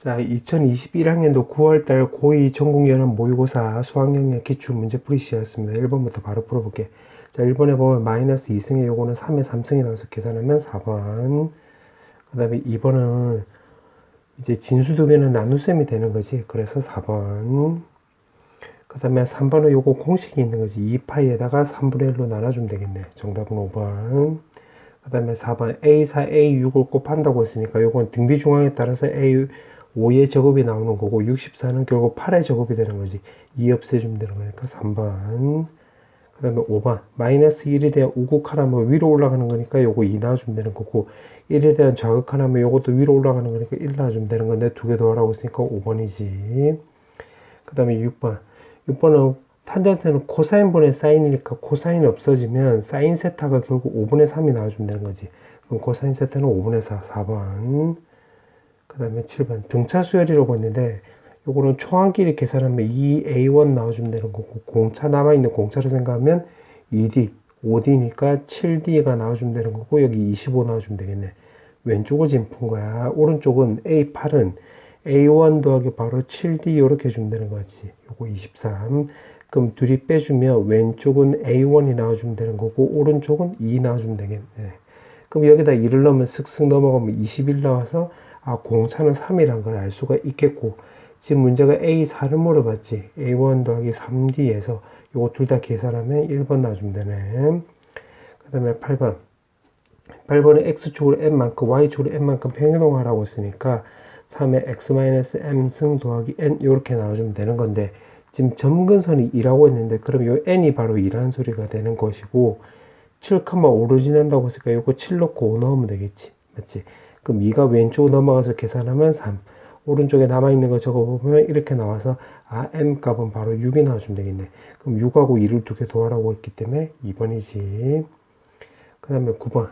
자, 2021학년도 9월달 고2 전국연합 모의고사 수학영역 기출문제풀이 시였습니다. 1번부터 바로 풀어볼게. 자, 1번에 보면 마이너스 2승에 요거는 3에 3승이 나와서 계산하면 4번. 그 다음에 2번은 이제 진수 두 개는 나눗셈이 되는 거지. 그래서 4번. 그 다음에 3번은 요거 공식이 있는 거지. 2파이에다가 3분의 1로 나눠주면 되겠네. 정답은 5번. 그 다음에 4번 A4, A6을 곱한다고 했으니까 요건 등비 중앙에 따라서 A5의 제곱이 나오는 거고 64는 결국 8의 제곱이 되는 거지. 2 없애주면 되는 거니까 3번. 그 다음에 5번 마이너스 1에 대한 우극하라면 위로 올라가는 거니까 요거 2 나와주면 되는 거고 1에 대한 좌극하라면 요것도 위로 올라가는 거니까 1 나와주면 되는 건데 두 개 더 하라고 했으니까 5번이지. 그 다음에 6번은 탄젠트는 코사인분의 사인이니까 코사인이 없어지면 사인 세타가 결국 5분의 3이 나와주면 되는 거지. 그럼 코사인 세타는 5분의 4, 4번. 그 다음에 7번 등차 수열이라고 했는데 요거는 초항끼리 계산하면 2A1 나와주면 되는 거고 공차 남아있는 공차를 생각하면 2D, 5D니까 7D가 나와주면 되는 거고 여기 25 나와주면 되겠네. 왼쪽을 지금 푼 거야. 오른쪽은 A8은 A1 더하기 바로 7D 이렇게 해주면 되는 거지. 요거 23. 그럼 둘이 빼주면 왼쪽은 A1이 나와주면 되는 거고 오른쪽은 2 나와주면 되겠네. 그럼 여기다 2를 넣으면 슥슥 넘어가면 21 나와서 아 공차는 3이란 걸 알 수가 있겠고 지금 문제가 A4를 물어봤지. A1 더하기 3D에서 요거 둘 다 계산하면 1번 나와주면 되네. 그 다음에 8번 8번에 X축으로 N만큼 Y축으로 N만큼 평행이동하라고 했으니까 3에 X-M승 더하기 N 이렇게 나와주면 되는 건데 지금 점근선이 2라고 했는데 그럼 요 N이 바로 2라는 소리가 되는 것이고 7,5를 지난다고 했으니까 요거 7 넣고 5 넣으면 되겠지. 맞지? 그럼 2가 왼쪽으로 넘어가서 계산하면 3 오른쪽에 남아있는 거 적어보면 이렇게 나와서 아 M 값은 바로 6이 나와주면 되겠네. 그럼 6하고 2를 두 개 더하라고 했기 때문에 2번이지. 그 다음에 9번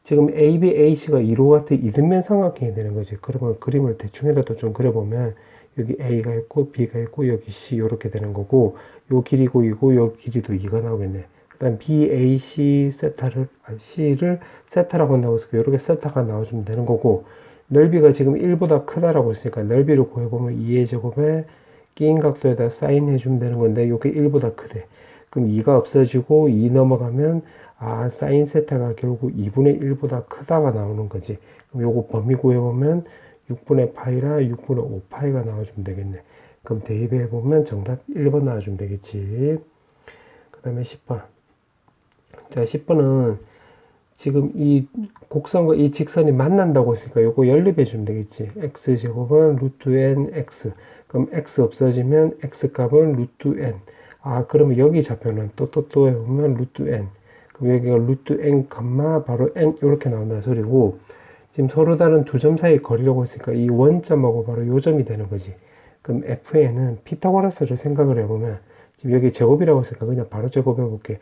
지금 A, B, A, C가 2로 같은 이등변 삼각형이 되는 거지. 그러면 그림을 대충이라도 좀 그려보면 여기 A가 있고 B가 있고 여기 C 이렇게 되는 거고 요 길이고 이고 요 길이도 2가 나오겠네. 그 다음 B, A, C C를 세타라고 한다고 해서 이렇게 세타가 나와주면 되는 거고 넓이가 지금 1보다 크다라고 했으니까 넓이를 구해보면 2의 제곱에 끼인 각도에다 사인 해주면 되는 건데 요게 1보다 크대. 그럼 2가 없어지고 2 넘어가면 아 사인 세타가 결국 2분의 1보다 크다가 나오는 거지. 그럼 요거 범위 구해보면 6분의 파이라 6분의 5파이가 나와주면 되겠네. 그럼 대입해보면 정답 1번 나와주면 되겠지. 그 다음에 10번 자 10번은 지금 이 곡선과 이 직선이 만난다고 했으니까 요거 연립해 주면 되겠지. x제곱은 루트 n x 그럼 x 없어지면 x 값은 루트 n 아 그러면 여기 좌표는 또 해보면 루트 n 그럼 여기가 루트 n 바로 n 이렇게 나온다는 소리고 지금 서로 다른 두 점 사이 거리라고 했으니까 이 원점하고 바로 요 점이 되는 거지. 그럼 fn은 피타고라스를 생각을 해보면 지금 여기 제곱이라고 했으니까 그냥 바로 제곱해 볼게.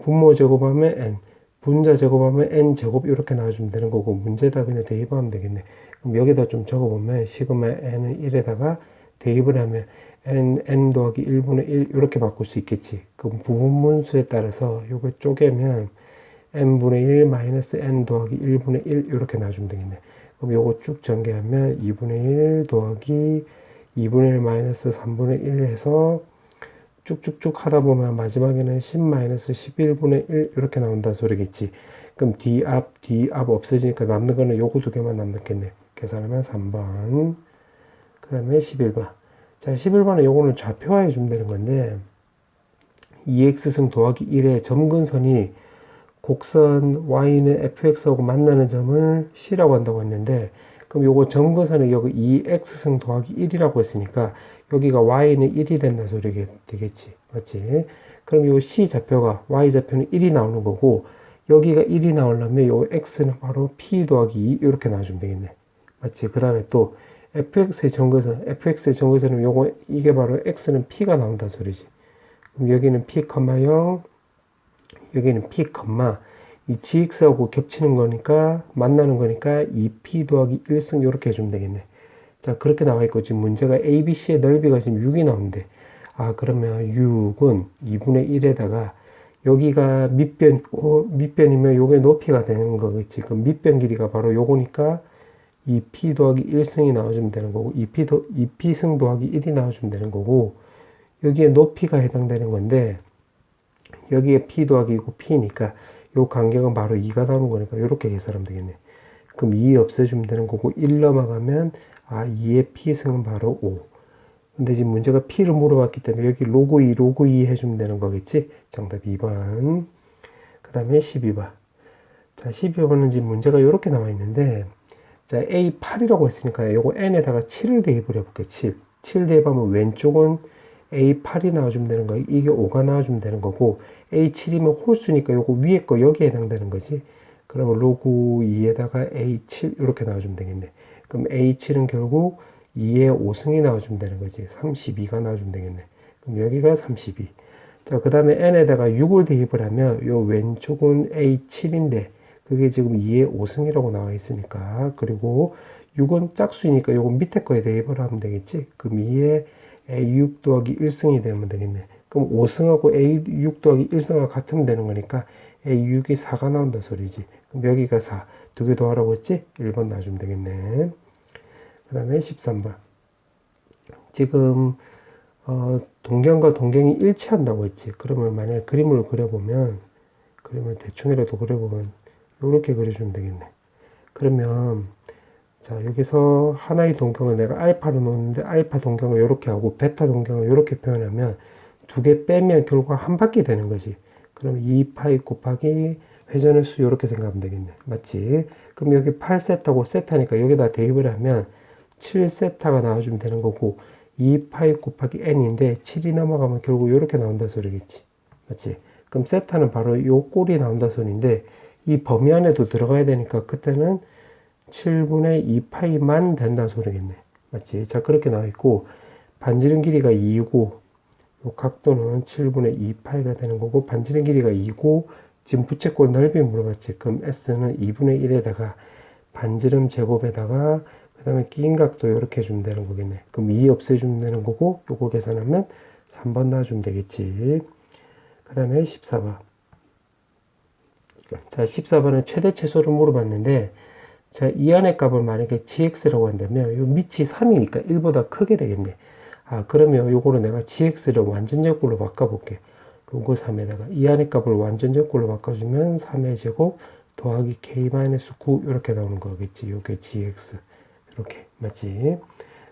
분모 제곱하면 n 분자 제곱하면 n제곱 이렇게 나와주면 되는 거고 문제다 그냥 대입하면 되겠네. 그럼 여기다 좀 적어보면 시그마 n은 1에다가 대입을 하면 n 더하기 1분의 1 이렇게 바꿀 수 있겠지. 그럼 부분분수에 따라서 요거 쪼개면 n분의 1 마이너스 n 더하기 1분의 1 이렇게 나와주면 되겠네. 그럼 요거 쭉 전개하면 2분의 1 더하기 2분의 1 마이너스 3분의 1 해서 쭉쭉쭉 하다 보면 마지막에는 10-11분의 1 이렇게 나온다는 소리겠지. 그럼 D앞 없어지니까 남는 거는 요거 두 개만 남겠네. 계산하면 3번. 그 다음에 11번. 자, 11번은 요거는 좌표화해 주면 되는 건데 2x승 더하기 1의 점근선이 곡선 y는 fx하고 만나는 점을 C라고 한다고 했는데 그럼 요거 점근선은 여기 2x승 더하기 1이라고 했으니까 여기가 y는 1이 된다는 소리가 되겠지. 맞지? 그럼 요 C 좌표가 y 좌표는 1이 나오는 거고 여기가 1이 나오려면 요 x는 바로 p 더하기 2 이렇게 나와주면 되겠네. 맞지? 그 다음에 또 fx의 정거선은 요거 이게 바로 x는 p가 나온다는 소리지. 그럼 여기는 p, 0 여기는 p, 이 gx하고 겹치는 거니까 만나는 거니까 2p 더하기 1승 이렇게 해주면 되겠네. 자 그렇게 나와 있고 지금 문제가 ABC의 넓이가 지금 6이 나오는데 아 그러면 6은 2분의 1에다가 여기가 밑변이면 요게 높이가 되는 거겠지. 그럼 밑변 길이가 바로 요거니까 2p 더하기 1승이 나와주면 되는 거고 2p승 더하기 1이 나와주면 되는 거고 여기에 높이가 해당되는 건데 여기에 p 더하기고 p니까 요 간격은 바로 2가 나오는 거니까 이렇게 계산하면 되겠네. 그럼 2 없애주면 되는 거고 1 넘어가면 2의 p승은 바로 5. 근데 지금 문제가 p를 물어봤기 때문에 여기 로그 2 해주면 되는 거겠지? 정답 2번. 그 다음에 12번. 자, 12번은 지금 문제가 이렇게 나와 있는데, 자, A8이라고 했으니까 요거 n에다가 7을 대입을 해볼게요. 7 대입하면 왼쪽은 A8이 나와주면 되는 거야. 이게 5가 나와주면 되는 거고, A7이면 홀수니까 요거 위에 거 여기에 해당되는 거지. 그러면 로그 2에다가 A7 이렇게 나와주면 되겠네. 그럼 A7은 결국 2의 5승이 나와주면 되는 거지. 32가 나와주면 되겠네. 그럼 여기가 32. 자, 그 다음에 n에다가 6을 대입을 하면 요 왼쪽은 A7인데 그게 지금 2의 5승이라고 나와 있으니까 그리고 6은 짝수이니까 요거 밑에 거에 대입을 하면 되겠지. 그럼 2의 A6 더하기 1승이 되면 되겠네. 그럼 5승하고 A6 더하기 1승하고 같으면 되는 거니까 A6이 4가 나온다 소리지. 그럼 여기가 4. 두 개 더하라고 했지? 1번 놔주면 되겠네. 그 다음에 13번. 지금 동경과 동경이 일치한다고 했지. 그러면 만약에 그림을 그려보면 그림을 대충이라도 그려보면 이렇게 그려주면 되겠네. 그러면 자 여기서 하나의 동경을 내가 알파로 놓는데 알파 동경을 이렇게 하고 베타 동경을 이렇게 표현하면 두 개 빼면 결국 한 바퀴 되는 거지. 그럼 2파이 곱하기 회전의 수 이렇게 생각하면 되겠네. 맞지? 그럼 여기 8세타고 세타니까 여기다 대입을 하면 7세타가 나와주면 되는 거고 2파이 곱하기 n인데 7이 넘어가면 결국 이렇게 나온다 소리겠지. 맞지? 그럼 세타는 바로 요 꼴이 나온다 소리인데 이 범위 안에도 들어가야 되니까 그때는 7분의 2파이만 된다 소리겠네. 맞지? 자 그렇게 나와 있고 반지름 길이가 2고 요 각도는 7분의 2파이가 되는 거고 반지름 길이가 2고 지금 부채꼴 넓이 물어봤지. 그럼 S는 2분의 1에다가 반지름 제곱에다가 그 다음에 끼인 각도 이렇게 해주면 되는 거겠네. 그럼 2 없애주면 되는 거고 요거 계산하면 3번 놔주면 되겠지. 그 다음에 14번. 자 14번은 최대 최소를 물어봤는데 자 이 안의 값을 만약에 gx라고 한다면 요 밑이 3이니까 1보다 크게 되겠네. 그러면 요거를 내가 gx를 완전제곱으로 바꿔볼게. 로그 3에다가 이 안의 값을 완전제곱으로 바꿔주면 3의 제곱 더하기 k-9 이렇게 나오는 거겠지. 요게 gx 이렇게 맞지?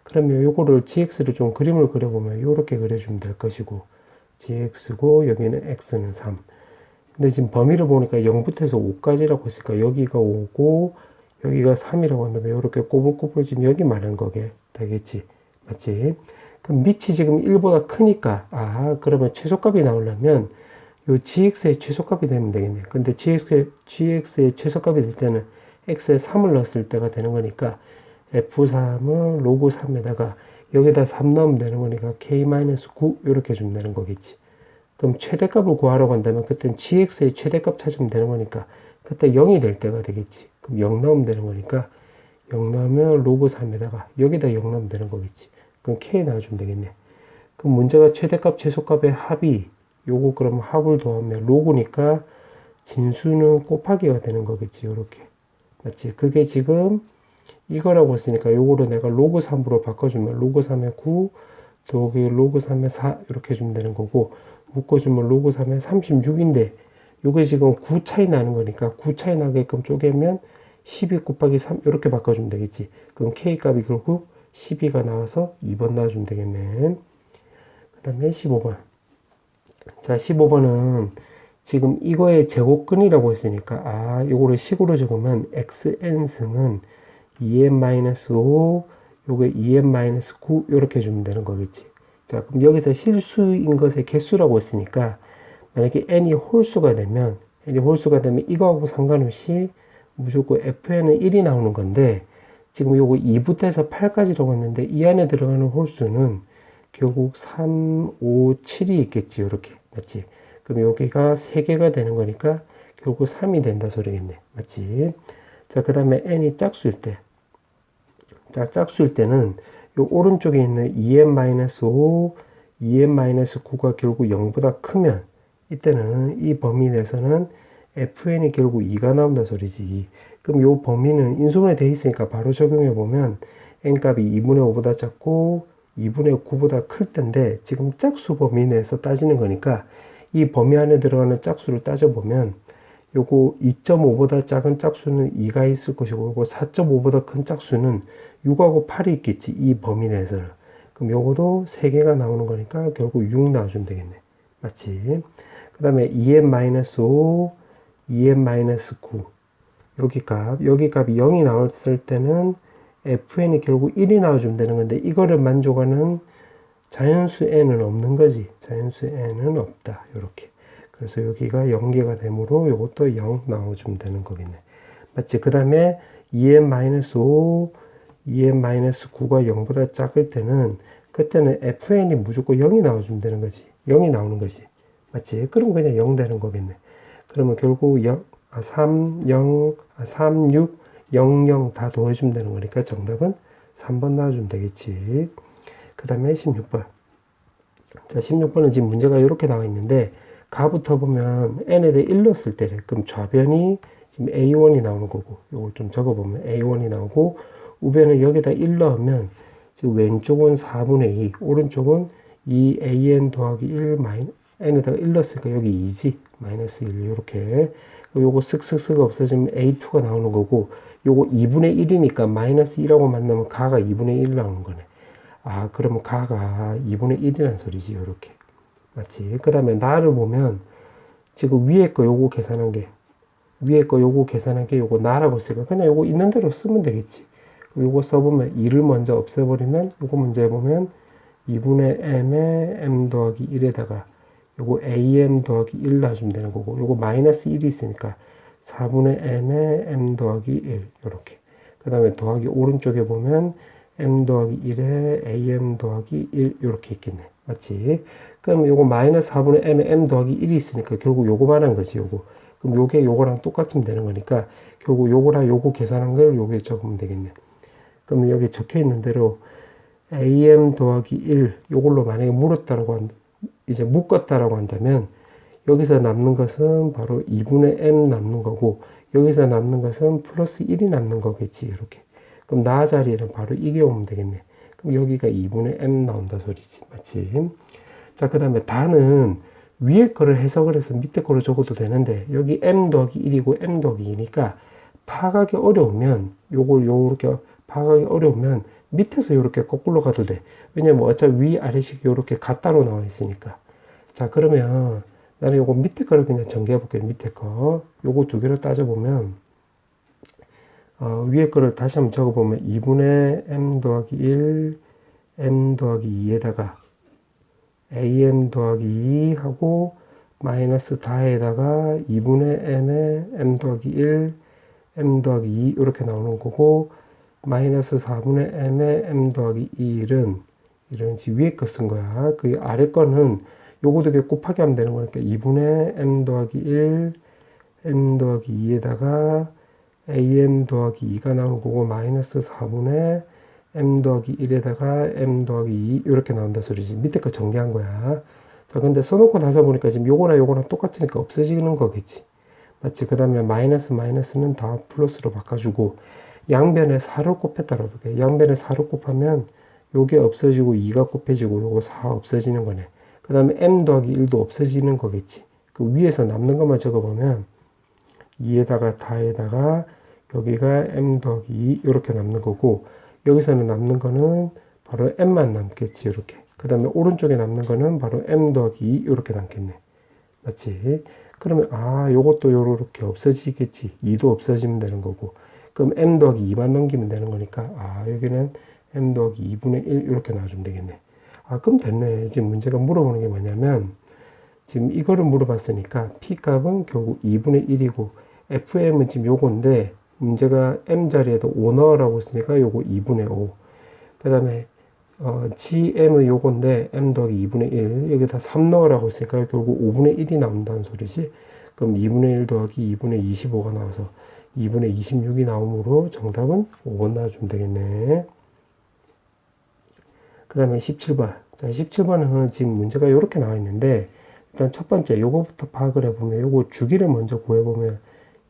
그러면 요거를 gx를 좀 그림을 그려보면 요렇게 그려주면 될 것이고 gx고 여기는 x는 3. 근데 지금 범위를 보니까 0부터 해서 5까지라고 했으니까 여기가 5고 여기가 3이라고 한다면 요렇게 꼬불꼬불 지금 여기 말하는 거게 되겠지. 맞지? 그럼 밑이 지금 1보다 크니까 그러면 최소값이 나오려면 요 gx의 최소값이 되면 되겠네. 근데 gx의 최소값이 될 때는 x에 3을 넣었을 때가 되는 거니까 f3은 로그 3에다가 여기다 3 넣으면 되는 거니까 k-9 이렇게 주면 되는 거겠지. 그럼 최대값을 구하려고 한다면 그때는 gx의 최대값 찾으면 되는 거니까 그때 0이 될 때가 되겠지. 그럼 0 넣으면 되는 거니까 0 넣으면 로그 3에다가 여기다 0 넣으면 되는 거겠지. 그럼 k 나와주면 되겠네. 그럼 문제가 최대값 최소값의 합이 요거 그러면 합을 더하면 로그니까 진수는 곱하기가 되는 거겠지. 요렇게 맞지? 그게 지금 이거라고 했으니까 요거를 내가 로그 3으로 바꿔주면 로그 3의 9 더하기 로그 3의 4 이렇게 해주면 되는 거고 묶어주면 로그 3의 36인데 요게 지금 9 차이 나는 거니까 9 차이 나게끔 쪼개면 12 곱하기 3 이렇게 바꿔주면 되겠지. 그럼 k 값이 결국 12가 나와서 2번 나와주면 되겠네. 그 다음에 15번. 자 15번은 지금 이거의 제곱근이라고 했으니까 요거를 식으로 적으면 xn승은 2n-5 요게 2n-9 이렇게 주면 되는 거겠지. 자 그럼 여기서 실수인 것의 개수라고 했으니까 만약에 n이 홀수가 되면 이거하고 상관없이 무조건 fn은 1이 나오는 건데 지금 요거 2부터 해서 8까지라고 했는데 이 안에 들어가는 홀수는 결국 3, 5, 7이 있겠지. 이렇게 맞지? 그럼 여기가 3개가 되는 거니까 결국 3이 된다 소리겠네. 맞지? 자 그 다음에 n이 짝수일 때 짝수일 때는 요 오른쪽에 있는 2n-5, 2n-9가 결국 0보다 크면 이때는 이 범위 내에서는 fn이 결국 2가 나온다 소리지. 그럼 요 범위는 인수분해 돼 있으니까 바로 적용해 보면 n값이 2분의 5보다 작고 2분의 9보다 클 텐데 지금 짝수 범위 내에서 따지는 거니까 이 범위 안에 들어가는 짝수를 따져보면 요거 2.5보다 작은 짝수는 2가 있을 것이고 요거 4.5보다 큰 짝수는 6하고 8이 있겠지. 이 범위 내에서는. 그럼 요거도 3개가 나오는 거니까 결국 6 나와주면 되겠네. 맞지? 그 다음에 2n-5, 2n-9 여기 값이 0이 나왔을 때는 fn이 결국 1이 나와주면 되는 건데 이거를 만족하는 자연수 n은 없는 거지. 자연수 n은 없다. 요렇게. 그래서 여기가 0개가 되므로 요것도 0 나와주면 되는 거겠네. 맞지? 그 다음에 2n-5, 2n-9가 0보다 작을 때는 그때는 fn이 무조건 0이 나와주면 되는 거지. 0이 나오는 거지. 맞지? 그럼 그냥 0 되는 거겠네. 그러면 결국 3, 6, 0, 0 다 더해주면 되는 거니까 정답은 3번 나와주면 되겠지. 그 다음에 16번. 자, 16번은 지금 문제가 이렇게 나와 있는데, 가부터 보면 n에 대해 1 넣었을 때래. 그럼 좌변이 지금 a1이 나오는 거고, 요걸 좀 적어보면 a1이 나오고, 우변은 여기다 1 넣으면, 지금 왼쪽은 4분의 2, 오른쪽은 2an 더하기 1 n에다가 1 넣었으니까 여기 2지. 마이너스 1, 이렇게. 요거 쓱쓱쓱 없어지면 a2가 나오는 거고, 요거 2분의 1이니까 마이너스 1하고 만나면 가가 2분의 1 나오는 거네. 아, 그러면 가가 2분의 1이라는 소리지, 요렇게. 맞지? 그 다음에 나를 보면, 지금 위에 거 요거 계산한 게, 요거 나라고 쓰니까 그냥 요거 있는 대로 쓰면 되겠지. 요거 써보면 2를 먼저 없애버리면, 요거 문제 보면 2분의 m에 m 더하기 1에다가 요거 am 더하기 1 놔주면 되는 거고, 요거 마이너스 1이 있으니까 4분의 m에 m 더하기 1, 요렇게. 그 다음에 더하기 오른쪽에 보면 m 더하기 1에 am 더하기 1, 요렇게 있겠네. 맞지? 그럼 요거 마이너스 4분의 m에 m 더하기 1이 있으니까 결국 요거만 한 거지, 요거. 그럼 요게 요거랑 똑같으면 되는 거니까 결국 요거랑 요거 계산한 걸 요게 적으면 되겠네. 그럼 여기 적혀 있는 대로 am 더하기 1, 요걸로 만약에 물었다라고 이제 묶었다라고 한다면 여기서 남는 것은 바로 2분의 m 남는 거고 여기서 남는 것은 플러스 1이 남는 거겠지. 이렇게. 그럼 나 자리에는 바로 이게 오면 되겠네. 그럼 여기가 2분의 m 나온다 소리지. 맞지? 자, 그 다음에 다는 위에 거를 해석을 해서 밑에 거를 적어도 되는데 여기 m 더하기 1이고 m 더하기 2니까 파악하기 어려우면 요걸 요렇게 파악하기 어려우면 밑에서 이렇게 거꾸로 가도 돼. 왜냐면 어차피 위아래식이 이렇게 같다로 나와 있으니까. 자, 그러면 나는 요거 밑에 거를 그냥 전개해 볼게요. 밑에 거. 요거 두 개를 따져보면, 위에 거를 다시 한번 적어보면 2분의 m 더하기 1, m 더하기 2에다가 am 더하기 2 하고 마이너스 다에다가 2분의 m에 m 더하기 1, m 더하기 2 이렇게 나오는 거고 마이너스 4분의 m에 m 더하기 1은 이런 위에 거 쓴 거야. 그 아래 거는 요거도 곱하기 하면 되는 거니까 2분의 m 더하기 1, m 더하기 2에다가 am 더하기 2가 나오는 거고 마이너스 4분의 m 더하기 1에다가 m 더하기 2 이렇게 나온다 소리지. 밑에 거 전개한 거야. 자, 근데 써놓고 나서 보니까 지금 요거랑 똑같으니까 없어지는 거겠지. 맞지? 그 다음에 마이너스는 다 플러스로 바꿔주고 양변에 4를 곱했다라고 볼게. 양변에 4를 곱하면 요게 없어지고 2가 곱해지고 요거 4 없어지는 거네. 그 다음에 m 더하기 1도 없어지는 거겠지. 그 위에서 남는 것만 적어보면 2에다가 다에다가 여기가 m 더하기 2 이렇게 남는 거고 여기서는 남는 거는 바로 m만 남겠지. 이렇게. 그 다음에 오른쪽에 남는 거는 바로 m 더하기 2 이렇게 남겠네. 맞지? 그러면 요것도 요렇게 없어지겠지. 2도 없어지면 되는 거고 그럼 m 더하기 2만 넘기면 되는 거니까 여기는 m 더하기 2분의 1 이렇게 나와주면 되겠네. 그럼 됐네. 지금 문제가 물어보는 게 뭐냐면 지금 이거를 물어봤으니까 p 값은 결국 2분의 1이고 fm은 지금 요건데 문제가 m 자리에도 5 넣으라고 했으니까 요거 2분의 5. 그 다음에 gm은 요건데 m 더하기 2분의 1 여기다 3 넣으라고 했으니까 결국 5분의 1이 나온다는 소리지. 그럼 2분의 1 더하기 2분의 25가 나와서 2분의 26이 나오므로 정답은 5번 나와주면 되겠네. 그 다음에 17번. 자, 17번은 지금 문제가 이렇게 나와 있는데, 일단 첫 번째, 요거부터 파악을 해보면, 요거 주기를 먼저 구해보면,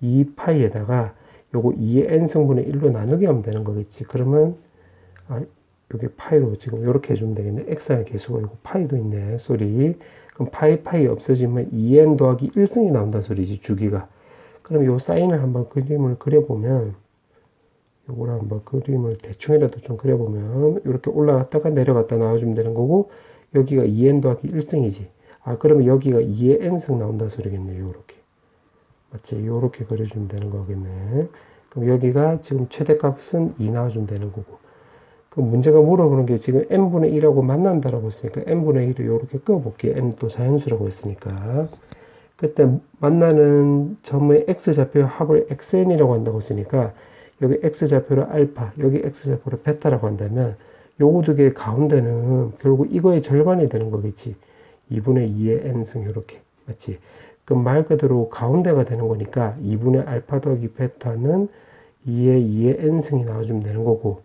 2파이에다가 요거 2의 n승분의 1로 나누게 하면 되는 거겠지. 그러면 여기 파이로 지금 이렇게 해주면 되겠네. x의 개수가 요거 파이도 있네. 소리. 그럼 파이 없어지면 2n 더하기 1승이 나온다 소리지, 주기가. 그럼 요 사인을 한번 그림을 그려보면, 요걸 한번 그림을 대충이라도 좀 그려보면, 이렇게 올라갔다가 내려갔다 나와주면 되는 거고, 여기가 2n 더하기 1승이지. 그러면 여기가 2의 n승 나온다 소리겠네, 요렇게. 맞지? 요렇게 그려주면 되는 거겠네. 그럼 여기가 지금 최대값은 2 나와주면 되는 거고. 그 문제가 물어보는 게 지금 n분의 1하고 만난다라고 했으니까 n분의 1을 이렇게 끄어볼게요. n 또 자연수라고 했으니까. 그때 만나는 점의 x좌표의 합을 xn이라고 한다고 했으니까 여기 x좌표를 알파, 여기 x좌표를 베타라고 한다면 요거 두 개 가운데는 결국 이거의 절반이 되는 거겠지. 2분의 2의 n승 이렇게. 맞지? 그럼 말 그대로 가운데가 되는 거니까 2분의 알파 더하기 베타는 2의 n승이 나와주면 되는 거고,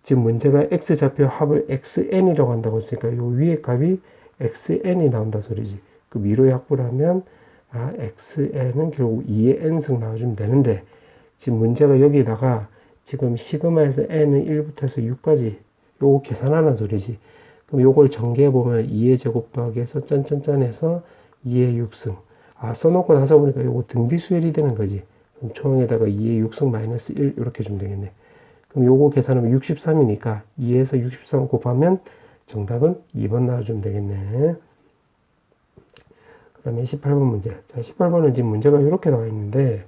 지금 문제가 x좌표 합을 xn이라고 한다고 했으니까 요 위에 값이 xn이 나온다 소리지. 그 미로의 합을 하면 xn은 결국 2의 n승 나와주면 되는데, 지금 문제가 여기다가 지금 시그마에서 n은 1부터 해서 6까지 요거 계산하는 소리지. 그럼 요걸 전개해보면 2의 제곱 더하기 해서 짠짠짠 해서 2의 6승. 써놓고 나서 보니까 요거 등비수열이 되는 거지. 그럼 초항에다가 2의 6승 마이너스 1 이렇게 주면 되겠네. 그럼 요거 계산하면 63이니까 2에서 63 곱하면 정답은 2번 나와주면 되겠네. 그 다음에 18번 문제. 자, 18번은 지금 문제가 이렇게 나와 있는데,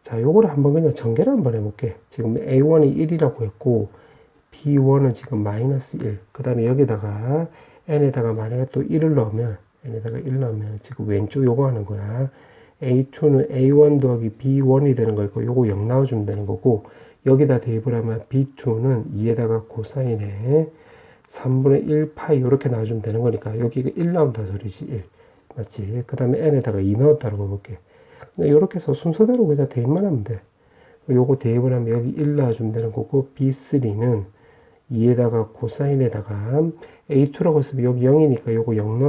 자, 요거를 한번 그냥 전개를 한번 해볼게. 지금 A1이 1이라고 했고, B1은 지금 마이너스 1. 그 다음에 여기다가 n에다가 만약에 또 1을 넣으면, n에다가 1 넣으면 지금 왼쪽 요거 하는 거야. A2는 A1 더하기 B1이 되는 거고, 요거 0 나와주면 되는 거고, 여기다 대입을 하면 B2는 2에다가 코사인에 3분의 1 파이 이렇게 나와주면 되는 거니까 여기가 1 나온다 소리지. 1 맞지? 그 다음에 n에다가 2 넣었다고 볼게. 이렇게 해서 순서대로 그냥 대입만 하면 돼. 요거 대입을 하면 여기 1 나와주면 되는 거고, B3는 2에다가 코사인에다가 A2라고 했으면 여기 0이니까 요거 0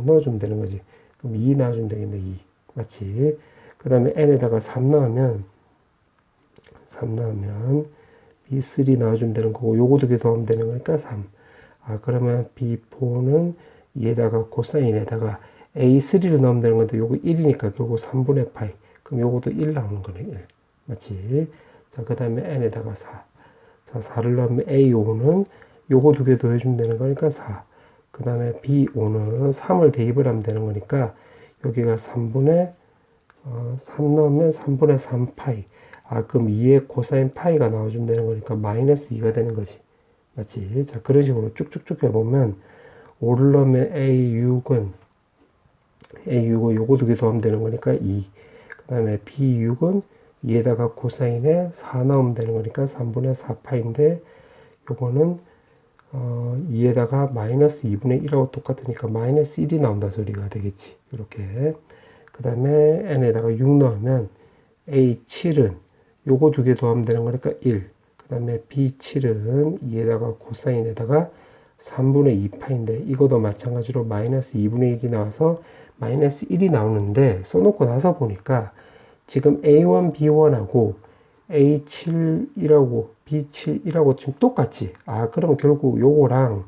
넣어주면 되는 거지. 그럼 2 나와주면 되겠네. 2 맞지? 그 다음에 n에다가 3 넣으면 B3 나와주면 되는 거고, 요거 두 개 더하면 되는 거니까 3. 그러면 B4는 2에다가 코사인에다가 A3를 넣으면 되는 건데, 요거 1이니까 결국 3분의 파이. 그럼 요것도 1 나오는 거네, 1. 맞지? 자, 그 다음에 n에다가 4. 자, 4를 넣으면 A5는 요거 두 개 더해주면 되는 거니까 4. 그 다음에 B5는 3을 대입을 하면 되는 거니까, 여기가 3 넣으면 3분의 3 파이. 그럼 2의 코사인 파이가 나와주면 되는 거니까 마이너스 2가 되는 거지. 맞지? 자, 그런 식으로 쭉쭉쭉 해보면, 5를 넣으면 A6은 요거 두 개 더하면 되는 거니까 2. 그 다음에 B6은 2에다가 코사인에 4 나오면 되는 거니까 3분의 4 파인데, 요거는 2에다가 마이너스 2분의 1하고 똑같으니까 마이너스 1이 나온다 소리가 되겠지. 이렇게. 그 다음에 n에다가 6 넣으면 A7은 요거 두 개 더하면 되는 거니까 1. 그 다음에 B7은 2에다가 코사인에다가 3분의 2파인데, 이것도 마찬가지로 마이너스 2분의 1이 나와서 마이너스 1이 나오는데, 써놓고 나서 보니까 지금 A1, B1하고 A7이라고 B7이라고 지금 똑같지. 그러면 결국 요거랑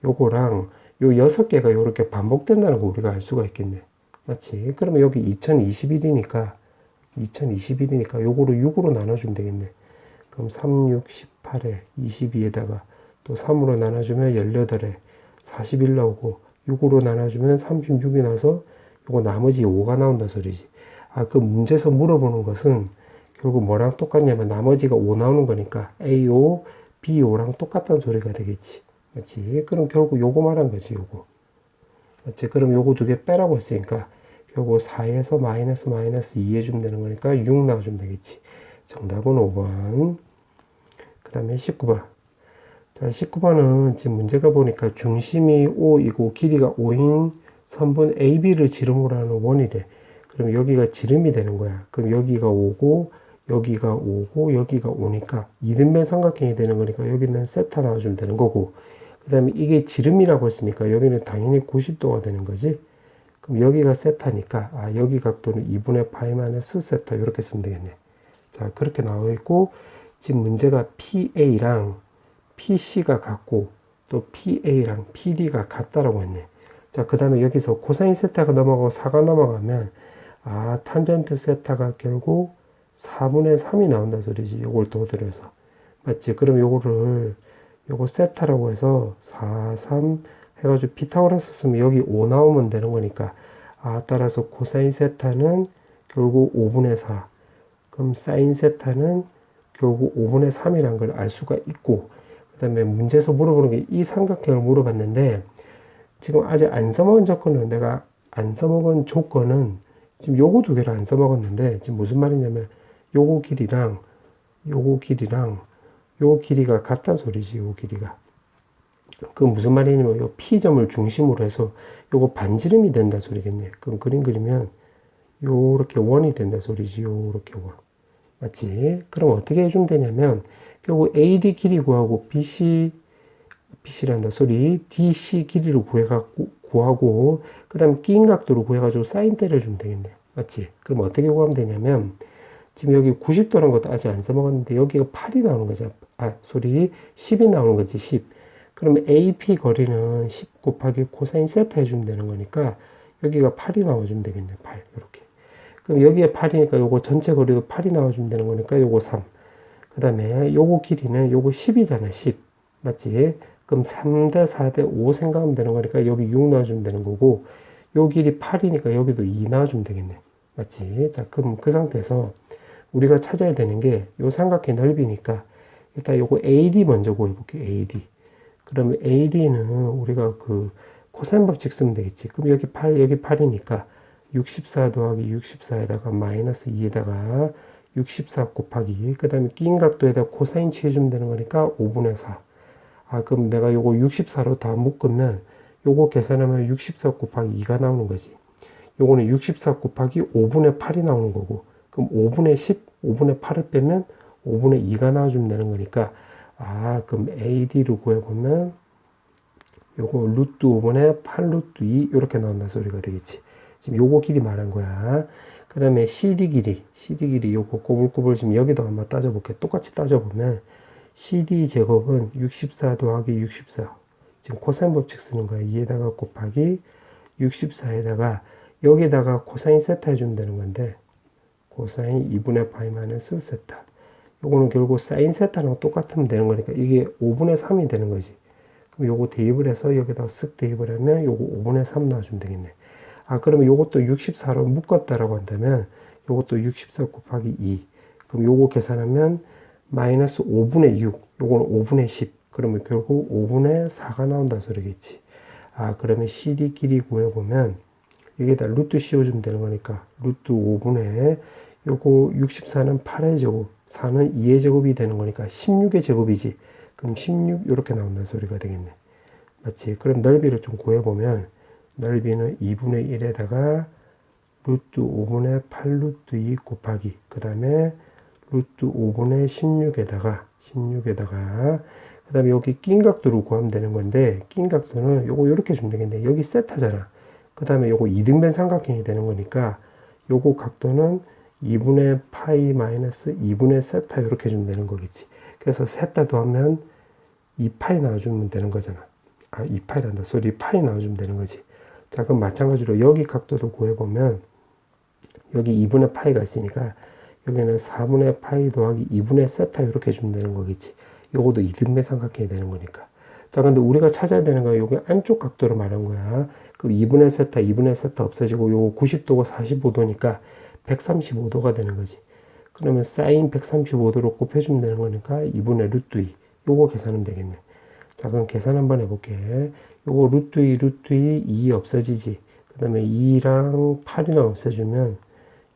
요 6개가 요렇게 반복된다는 거 우리가 알 수가 있겠네. 맞지? 그러면 여기 2021이니까 요거를 6으로 나눠주면 되겠네. 그럼 3, 6, 18에 22에다가 또 3으로 나눠주면 18에 41 나오고, 6으로 나눠주면 36이 나서 요거 나머지 5가 나온다 소리지. 그 문제에서 물어보는 것은 결국 뭐랑 똑같냐면 나머지가 5 나오는 거니까 A5, B5랑 똑같다는 소리가 되겠지. 맞지? 그럼 결국 요거 말한 거지, 요거. 맞지? 그럼 요거 두 개 빼라고 했으니까 결국 4에서 마이너스 2 해주면 되는 거니까 6 나와주면 되겠지. 정답은 5번. 그 다음에 19번. 자, 19번은 지금 문제가 보니까 중심이 5이고 길이가 5인 선분 AB를 지름으로 하는 원이래. 그럼 여기가 지름이 되는 거야. 그럼 여기가 5고, 여기가 5고, 여기가 5니까 이등변 삼각형이 되는 거니까 여기는 세타 나와주면 되는 거고, 그 다음에 이게 지름이라고 했으니까 여기는 당연히 90도가 되는 거지. 그럼 여기가 세타니까 여기 각도는 2분의 파이 마이너스 세타 이렇게 쓰면 되겠네. 자, 그렇게 나와 있고, 지금 문제가 PA랑 PC가 같고, 또 PA랑 PD가 같다라고 했네. 자, 그 다음에 여기서 코사인 세타가 넘어가고 4가 넘어가면, 아, 탄젠트 세타가 결국 4분의 3이 나온다 소리지. 요걸 도드려서. 맞지? 그럼 요거 세타라고 해서 4, 3 해가지고 피타고라스 쓰면 여기 5 나오면 되는 거니까. 아, 따라서 코사인 세타는 결국 5분의 4. 그럼 사인 세타는 결국 5분의 3이란 걸 알 수가 있고, 그 다음에 문제에서 물어보는 게 이 삼각형을 물어봤는데, 지금 아직 안 써먹은 조건은 내가 안 써먹은 조건은 지금 요거 두 개를 안 써먹었는데, 지금 무슨 말이냐면, 요거 길이랑 요 길이가 같단 소리지, 요 길이가. 그 무슨 말이냐면, 요 P점을 중심으로 해서 요거 반지름이 된다 소리겠네. 그럼 그림 그리면 요렇게 원이 된다 소리지, 요렇게 원. 맞지? 그럼 어떻게 해주면 되냐면, 결국 AD 길이 구하고 BC란다 소리, DC 길이를 구하고, 그 다음 끼인 각도를 구해가지고 사인 때려주면 되겠네. 맞지? 그럼 어떻게 구하면 되냐면, 지금 여기 90도라는 것도 아직 안 써먹었는데, 여기가 8이 나오는 거죠. 10이 나오는 거지, 10. 그러면 AP 거리는 10 곱하기 코사인 세타 해주면 되는 거니까, 여기가 8이 나와주면 되겠네, 8. 이렇게. 그럼 여기에 8이니까 요거 전체 거리도 8이 나와주면 되는 거니까 요거 3. 그 다음에 요거 길이는 요거 10이잖아, 10. 맞지? 그럼 3대 4대 5 생각하면 되는 거니까 여기 6 넣어주면 되는 거고, 요 길이 8이니까 여기도 2 넣어주면 되겠네. 맞지? 자, 그럼 그 상태에서 우리가 찾아야 되는 게 요 삼각형 넓이니까 일단 요거 AD 먼저 구해볼게요. AD. 그러면 AD는 우리가 그 코사인 법칙 쓰면 되겠지. 그럼 여기 8, 여기 8이니까 64 더하기 64에다가 마이너스 2에다가 64 곱하기 그 다음에 끼인 각도에다 코사인 취해주면 되는 거니까 5분의 4. 아, 그럼 내가 요거 64로 다 묶으면 요거 계산하면 64 곱하기 2가 나오는 거지. 요거는 64 곱하기 5분의 8이 나오는 거고, 그럼 5분의 10, 5분의 8을 빼면 5분의 2가 나와주면 되는 거니까, 아, 그럼 AD를 구해보면 요거 루트 5분의 8 루트 2 이렇게 나온다 소리가 되겠지. 지금 요거 길이 말한 거야. 그 다음에 CD 길이 요거 꼬불꼬불 지금 여기도 한번 따져볼게. 똑같이 따져보면 CD 제곱은 64 더하기 64. 지금 코사인 법칙 쓰는 거야. 2에다가 곱하기 64에다가 여기다가 코사인 세타 해주면 되는 건데, 코사인 2분의 파이 마이너스 세타. 요거는 결국 사인 세타랑 똑같으면 되는 거니까 이게 5분의 3이 되는 거지. 그럼 요거 대입을 해서 여기다가 쓱 대입을 하면 요거 5분의 3 나와주면 되겠네. 아, 그러면 요것도 64로 묶었다라고 한다면 요것도 64 곱하기 2. 그럼 요거 계산하면 마이너스 5분의 6. 요거는 5분의 10. 그러면 결국 5분의 4가 나온다 소리겠지. 아, 그러면 CD 길이 구해보면 여기다 루트 씌워주면 되는 거니까 루트 5분의 요거 64는 8의 제곱, 4는 2의 제곱이 되는 거니까 16의 제곱이지. 그럼 16 이렇게 나온다는 소리가 되겠네. 맞지? 그럼 넓이를 좀 구해보면 넓이는 2분의 1에다가 루트 5분의 8 루트 2 곱하기 그 다음에 루트 5분의 16에다가 그 다음에 여기 낀 각도를 구하면 되는 건데, 낀 각도는 요거 이렇게 주면 되겠네. 여기 세타잖아. 그 다음에 요거 이등변 삼각형이 되는 거니까 요거 각도는 2분의 파이 마이너스 2분의 세타 이렇게 주면 되는 거겠지. 그래서 세타 더하면 2파이 나와주면 되는 거잖아. 아, 2파이란다. 소리 파이 나와주면 되는 거지. 자, 그럼 마찬가지로 여기 각도도 구해보면 여기 2분의 파이가 있으니까 여기는 4분의 파이 더하기 2분의 세타 이렇게 해주면 되는 거겠지. 요것도 이등변 삼각형이 되는 거니까. 자, 근데 우리가 찾아야 되는 건 여기 안쪽 각도를 말한 거야. 그럼 2분의 세타 없어지고 요거 90도고 45도니까 135도가 되는 거지. 그러면 사인 135도로 곱해주면 되는 거니까 2분의 루트 2. 요거 계산하면 되겠네. 자, 그럼 계산 한번 해볼게. 요거 루트 2 없어지지. 그 다음에 2랑 8이랑 없애주면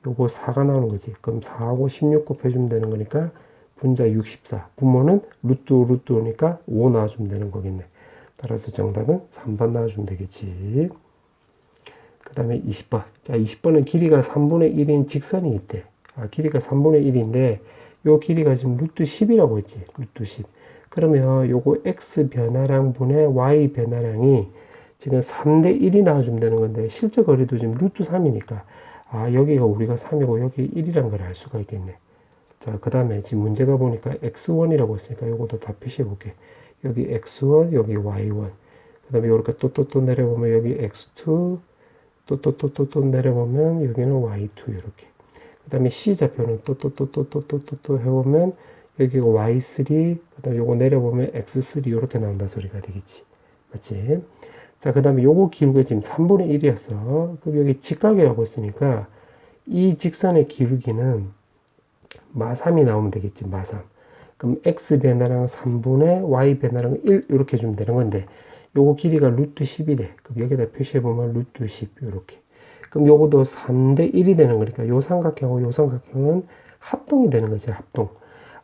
요거 4가 나오는 거지. 그럼 4하고 16 곱해주면 되는 거니까 분자 64. 분모는 루트니까 5 나와주면 되는 거겠네. 따라서 정답은 3번 나와주면 되겠지. 그 다음에 20번. 자, 20번은 길이가 3분의 1인 직선이 있대. 아, 길이가 3분의 1인데 요 길이가 지금 루트 10이라고 했지. 루트 10. 그러면 요거 x 변화량 분의 y 변화량이 지금 3대 1이 나와주면 되는 건데 실제 거리도 지금 루트 3이니까 아, 여기가 우리가 3이고 여기 1이란 걸 알 수가 있겠네. 자, 그 다음에 지금 문제가 보니까 x1이라고 했으니까 요것도 다 표시해 볼게. 여기 x1, 여기 y1. 그 다음에 이렇게 또 내려보면 여기 x2, 또 내려보면 여기는 y2 이렇게. 그 다음에 C 좌표는 또 해보면 여기가 y3, 그 다음에 요거 내려보면 x3 이렇게 나온다 소리가 되겠지. 맞지? 자, 그 다음에 요거 기울기 지금 3분의 1이었어. 그럼 여기 직각이라고 했으니까 이 직선의 기울기는 마3이 나오면 되겠지. 마3. 그럼 x 변화량 3분의 y 변화량 1 이렇게 주면 되는 건데 요거 길이가 루트 10이래. 그럼 여기다 표시해보면 루트 10 이렇게. 그럼 요거도 3대 1이 되는 거니까 요 삼각형하고 요 삼각형은 합동이 되는 거지. 합동.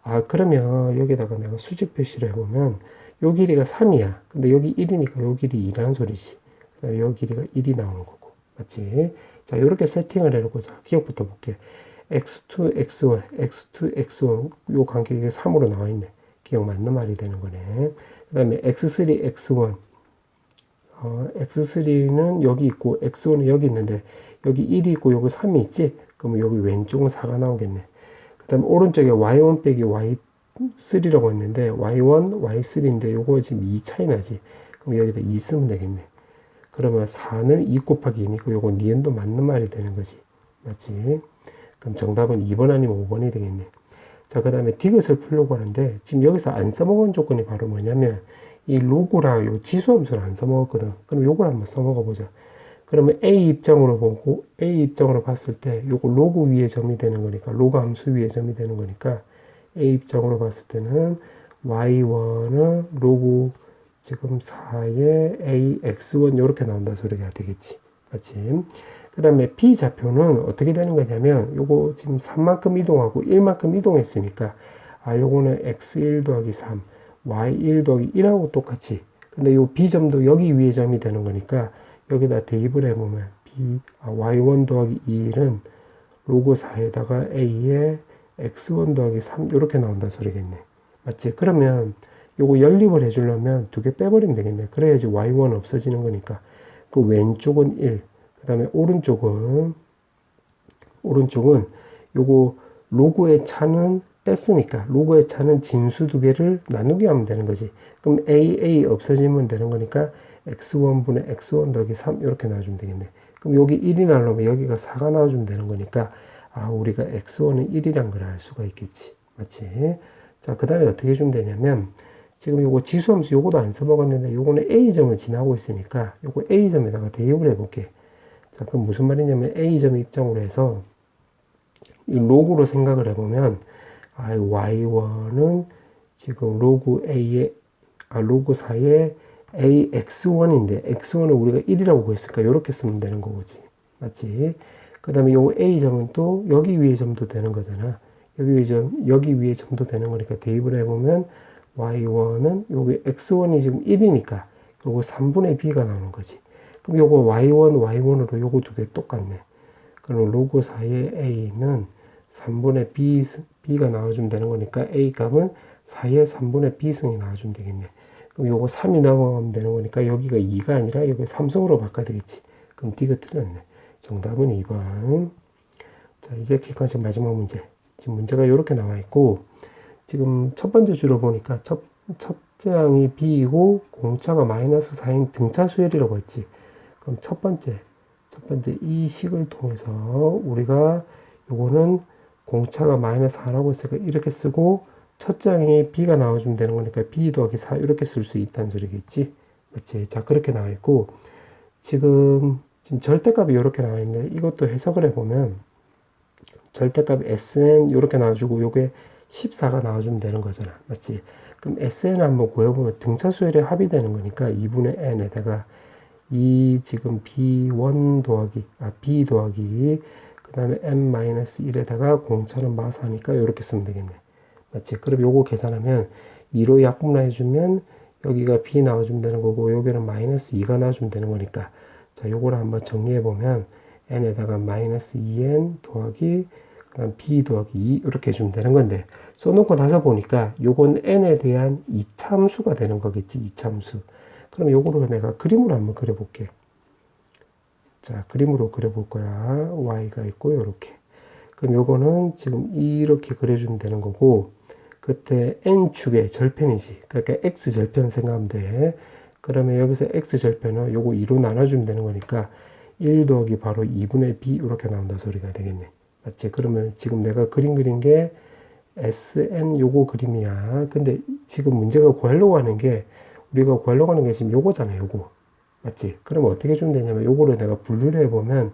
아, 그러면 여기다가 내가 수직 표시를 해보면 요 길이가 3이야. 근데 여기 1이니까 요 길이 2라는 소리지. 그다음에 요 길이가 1이 나오는 거고. 맞지? 자, 요렇게 세팅을 해놓고 자, 기억부터 볼게. x2, x1, x2, x1 요 간격이 3으로 나와 있네. 기억 맞는 말이 되는 거네. 그 다음에 x3, x1 x3는 여기 있고 x1은 여기 있는데 여기 1이 있고 여기 3이 있지? 그러면 여기 왼쪽은 4가 나오겠네. 그 다음에 오른쪽에 y1 빼기 y3라고 했는데 y1, y3인데 요거 지금 2 차이 나지? 그럼 여기다 2 쓰면 되겠네. 그러면 4는 2 곱하기 2니까 요거 니은도 맞는 말이 되는 거지. 맞지? 그럼 정답은 2번 아니면 5번이 되겠네. 자, 그 다음에 디귿을 풀려고 하는데 지금 여기서 안 써먹은 조건이 바로 뭐냐면 이 로그랑 요 지수함수를 안 써먹었거든. 그럼 요걸 한번 써먹어 보자. 그러면 A 입장으로 보고 A 입장으로 봤을 때 요거 로그 위에 점이 되는 거니까 로그 함수 위에 점이 되는 거니까 A 입장으로 봤을 때는 y1은 로그 지금 4의 a x1 이렇게 나온다 소리가 되겠지. 맞지? 그 다음에 B 좌표는 어떻게 되는 거냐면 요거 지금 3만큼 이동하고 1만큼 이동했으니까 아 요거는 x1 더하기 3 y1 더하기 1하고 똑같이. 근데 요 B점도 여기 위에 점이 되는 거니까 여기다 대입을 해보면 y1 더하기 2는 로그 4에다가 a에 x1 더하기 3 이렇게 나온다 소리겠네. 맞지? 그러면 요거 연립을 해주려면 두 개 빼버리면 되겠네. 그래야지 y1 없어지는 거니까. 그 왼쪽은 1, 그 다음에 오른쪽은 요거 로그의 차는 뺐으니까 로그의 차는 진수 두 개를 나누기 하면 되는 거지. 그럼 a 없어지면 되는 거니까 x1분의 x1 더하기 3 이렇게 나와주면 되겠네. 그럼 여기 1이 나오면 여기가 4가 나와주면 되는 거니까 아 우리가 x1은 1이란 걸 알 수가 있겠지. 맞지? 자, 그 다음에 어떻게 해주면 되냐면 지금 요거 지수함수 요거도 안 써먹었는데 요거는 a점을 지나고 있으니까 요거 a점에다가 대입을 해볼게. 자, 그럼 무슨 말이냐면 a점 입장으로 해서 이 로그로 생각을 해보면 y1은 지금 로그 a의 로그 4의 ax1인데 x1은 우리가 1이라고 구했으니까 이렇게 쓰면 되는 거지. 맞지? 그 다음에 요 a점은 또 여기 위에 점도 되는 거잖아. 여기 위에 점도 되는 거니까 대입을 해보면 y1은 여기 x1이 지금 1이니까 요거 3분의 b가 나오는 거지. 그럼 요거 y1으로 요거 두 개 똑같네. 그럼 로그 4의 a는 3분의 b가 나와주면 되는 거니까 a 값은 4의 3분의 b승이 나와주면 되겠네. 그럼 요거 3이 나오면 되는 거니까 여기가 2가 아니라 여기 3승으로 바꿔야 되겠지. 그럼 D가 틀렸네. 정답은 2번. 자, 이제 객관식 마지막 문제. 지금 문제가 이렇게 나와 있고 지금 첫 번째 줄을 보니까 첫째 항이 B이고 공차가 마이너스 4인 등차 수열이라고 했지. 그럼 첫 번째 이 식을 통해서 우리가 요거는 공차가 마이너스 4라고 했으니까 이렇게 쓰고 첫 장에 B가 나와주면 되는 거니까 B 더하기 4 이렇게 쓸 수 있다는 소리겠지. 맞지? 자, 그렇게 나와 있고 지금 절대값이 이렇게 나와 있는데 이것도 해석을 해보면 절대값 SN 이렇게 나와주고 요게 14가 나와주면 되는 거잖아. 맞지? 그럼 SN 한번 구해보면 등차 수열의 합이 되는 거니까 2분의 N에다가 이 지금 B1 더하기 B 더하기 그 다음에 M-1에다가 공차는 마사니까 이렇게 쓰면 되겠네. 맞지? 그럼 요거 계산하면 2로 약분을 해주면 여기가 B 나와주면 되는 거고 여기는 마이너스 2가 나와주면 되는 거니까 자 요거를 한번 정리해보면 N에다가 마이너스 2N 더하기 그 다음 B 더하기 2 이렇게 해주면 되는 건데 써놓고 나서 보니까 요건 N에 대한 이차함수가 되는 거겠지. 이차함수. 그럼 요거를 내가 그림으로 한번 그려볼게. 자, 그림으로 그려볼 거야. Y가 있고 요렇게. 그럼 요거는 지금 이렇게 그려주면 되는 거고, 그때 n축의 절편이지. 그러니까 x절편 생각하면 돼. 그러면 여기서 x절편은 요거 2로 나눠주면 되는 거니까 1 더하기 바로 2분의 b 이렇게 나온다 소리가 되겠네. 맞지? 그러면 지금 내가 그린 게 SN 요거 그림이야. 근데 지금 문제가 구하려고 하는 게, 우리가 구하려고 하는 게 지금 요거잖아, 요거. 맞지? 그럼 어떻게 주면 되냐면, 요거를 내가 분류를 해보면,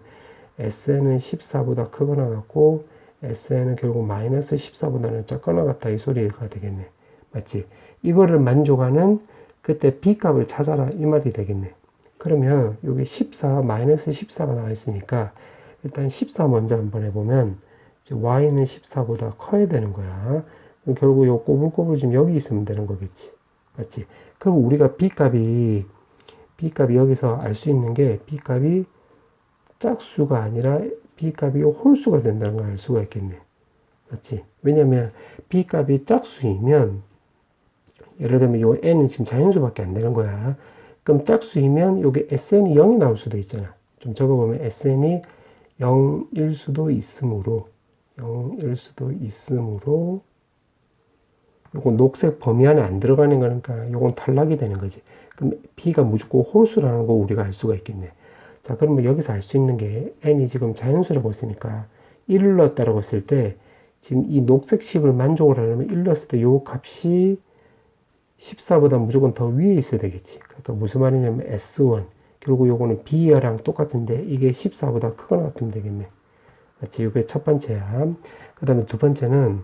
SN은 14보다 크거나 같고, SN은 결국 마이너스 14보다는 작거나 같다. 이 소리가 되겠네. 맞지? 이거를 만족하는 그때 B값을 찾아라. 이 말이 되겠네. 그러면 여기 14, 마이너스 14가 나와 있으니까, 일단 14 먼저 한번 해보면, y는 14보다 커야 되는 거야. 결국 요 꼬불꼬불 지금 여기 있으면 되는 거겠지. 맞지? 그럼 우리가 B값이 여기서 알 수 있는 게, B값이 짝수가 아니라 B값이 홀수가 된다는 걸 알 수가 있겠네. 맞지? 왜냐면 B값이 짝수이면, 예를 들면 요 n은 지금 자연수밖에 안 되는 거야. 그럼 짝수이면 여기 SN이 0이 나올 수도 있잖아. 좀 적어보면 SN이 0일 수도 있으므로, 요건 녹색 범위 안에 안 들어가는 거니까 요건 탈락이 되는 거지. 그럼 B가 무조건 홀수라는 거 우리가 알 수가 있겠네. 자, 그러면 여기서 알 수 있는 게, n이 지금 자연수라고 했으니까 1을 넣었다라고 했을 때, 지금 이 녹색 식을 만족을 하려면 1 넣었을 때 요 값이 14보다 무조건 더 위에 있어야 되겠지. 그러니까 무슨 말이냐면 S1. 결국 요거는 B랑 똑같은데 이게 14보다 크거나 같으면 되겠네. 맞지? 이게 첫 번째야. 그 다음에 두 번째는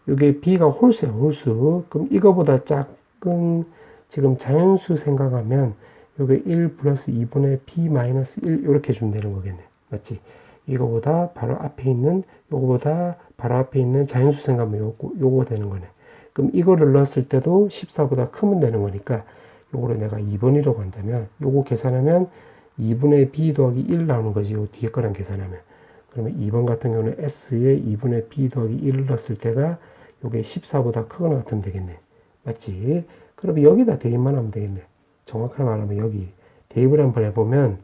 이게 B가 홀수야, 홀수. 그럼 이거보다 작은 지금 자연수 생각하면 이게 1 플러스 2분의 B 마이너스 1 이렇게 주면 되는 거겠네. 맞지? 이거보다 바로 앞에 있는, 요거보다 바로 앞에 있는 자연수 생각하면 요거 되는 거네. 그럼 이거를 넣었을 때도 14보다 크면 되는 거니까 요거를 내가 2번이라고 한다면, 요거 계산하면 2분의 B 더하기 1 나오는 거지. 요 뒤에 거랑 계산하면. 그러면 2번 같은 경우는 S에 2분의 B 더하기 1을 넣었을 때가 요게 14보다 크거나 같으면 되겠네. 맞지? 그럼 여기다 대입만 하면 되겠네. 정확하게 말하면 여기 대입을 한번 해보면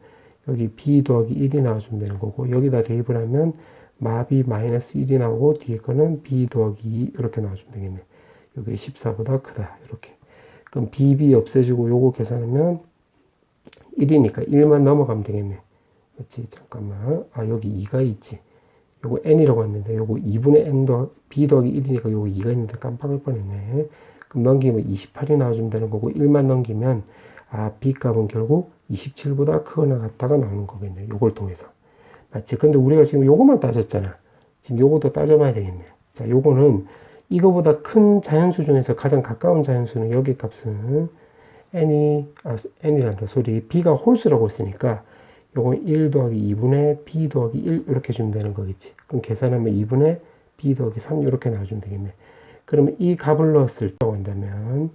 여기 B 더하기 1이 나와주면 되는 거고, 여기다 대입을 하면 마비 마이너스 1이 나오고, 뒤에 거는 B 더하기 2 이렇게 나와주면 되겠네. 요게 14보다 크다. 이렇게. 그럼 BB 없애주고 요거 계산하면 1이니까 1만 넘어가면 되겠네. 맞지? 잠깐만. 아, 여기 2가 있지. 요거 n이라고 했는데, 요거 2분의 n b 더하기 1이니까 요거 2가 있는데 깜빡할 뻔했네. 그럼 넘기면 28이 나와주면 되는 거고, 1만 넘기면, 아, b 값은 결국 27보다 크거나 같다가 나오는 거겠네. 요걸 통해서. 맞지? 근데 우리가 지금 요거만 따졌잖아. 지금 요것도 따져봐야 되겠네. 자, 요거는 이거보다 큰 자연수 중에서 가장 가까운 자연수는 여기 값은 n이란다 소리. b가 홀수라고 했으니까 요건 1 더하기 2분의 b 더하기 1 이렇게 주면 되는 거겠지. 그럼 계산하면 2분의 b 더하기 3 이렇게 나와주면 되겠네. 그러면 이 값을 넣었을 때 한다면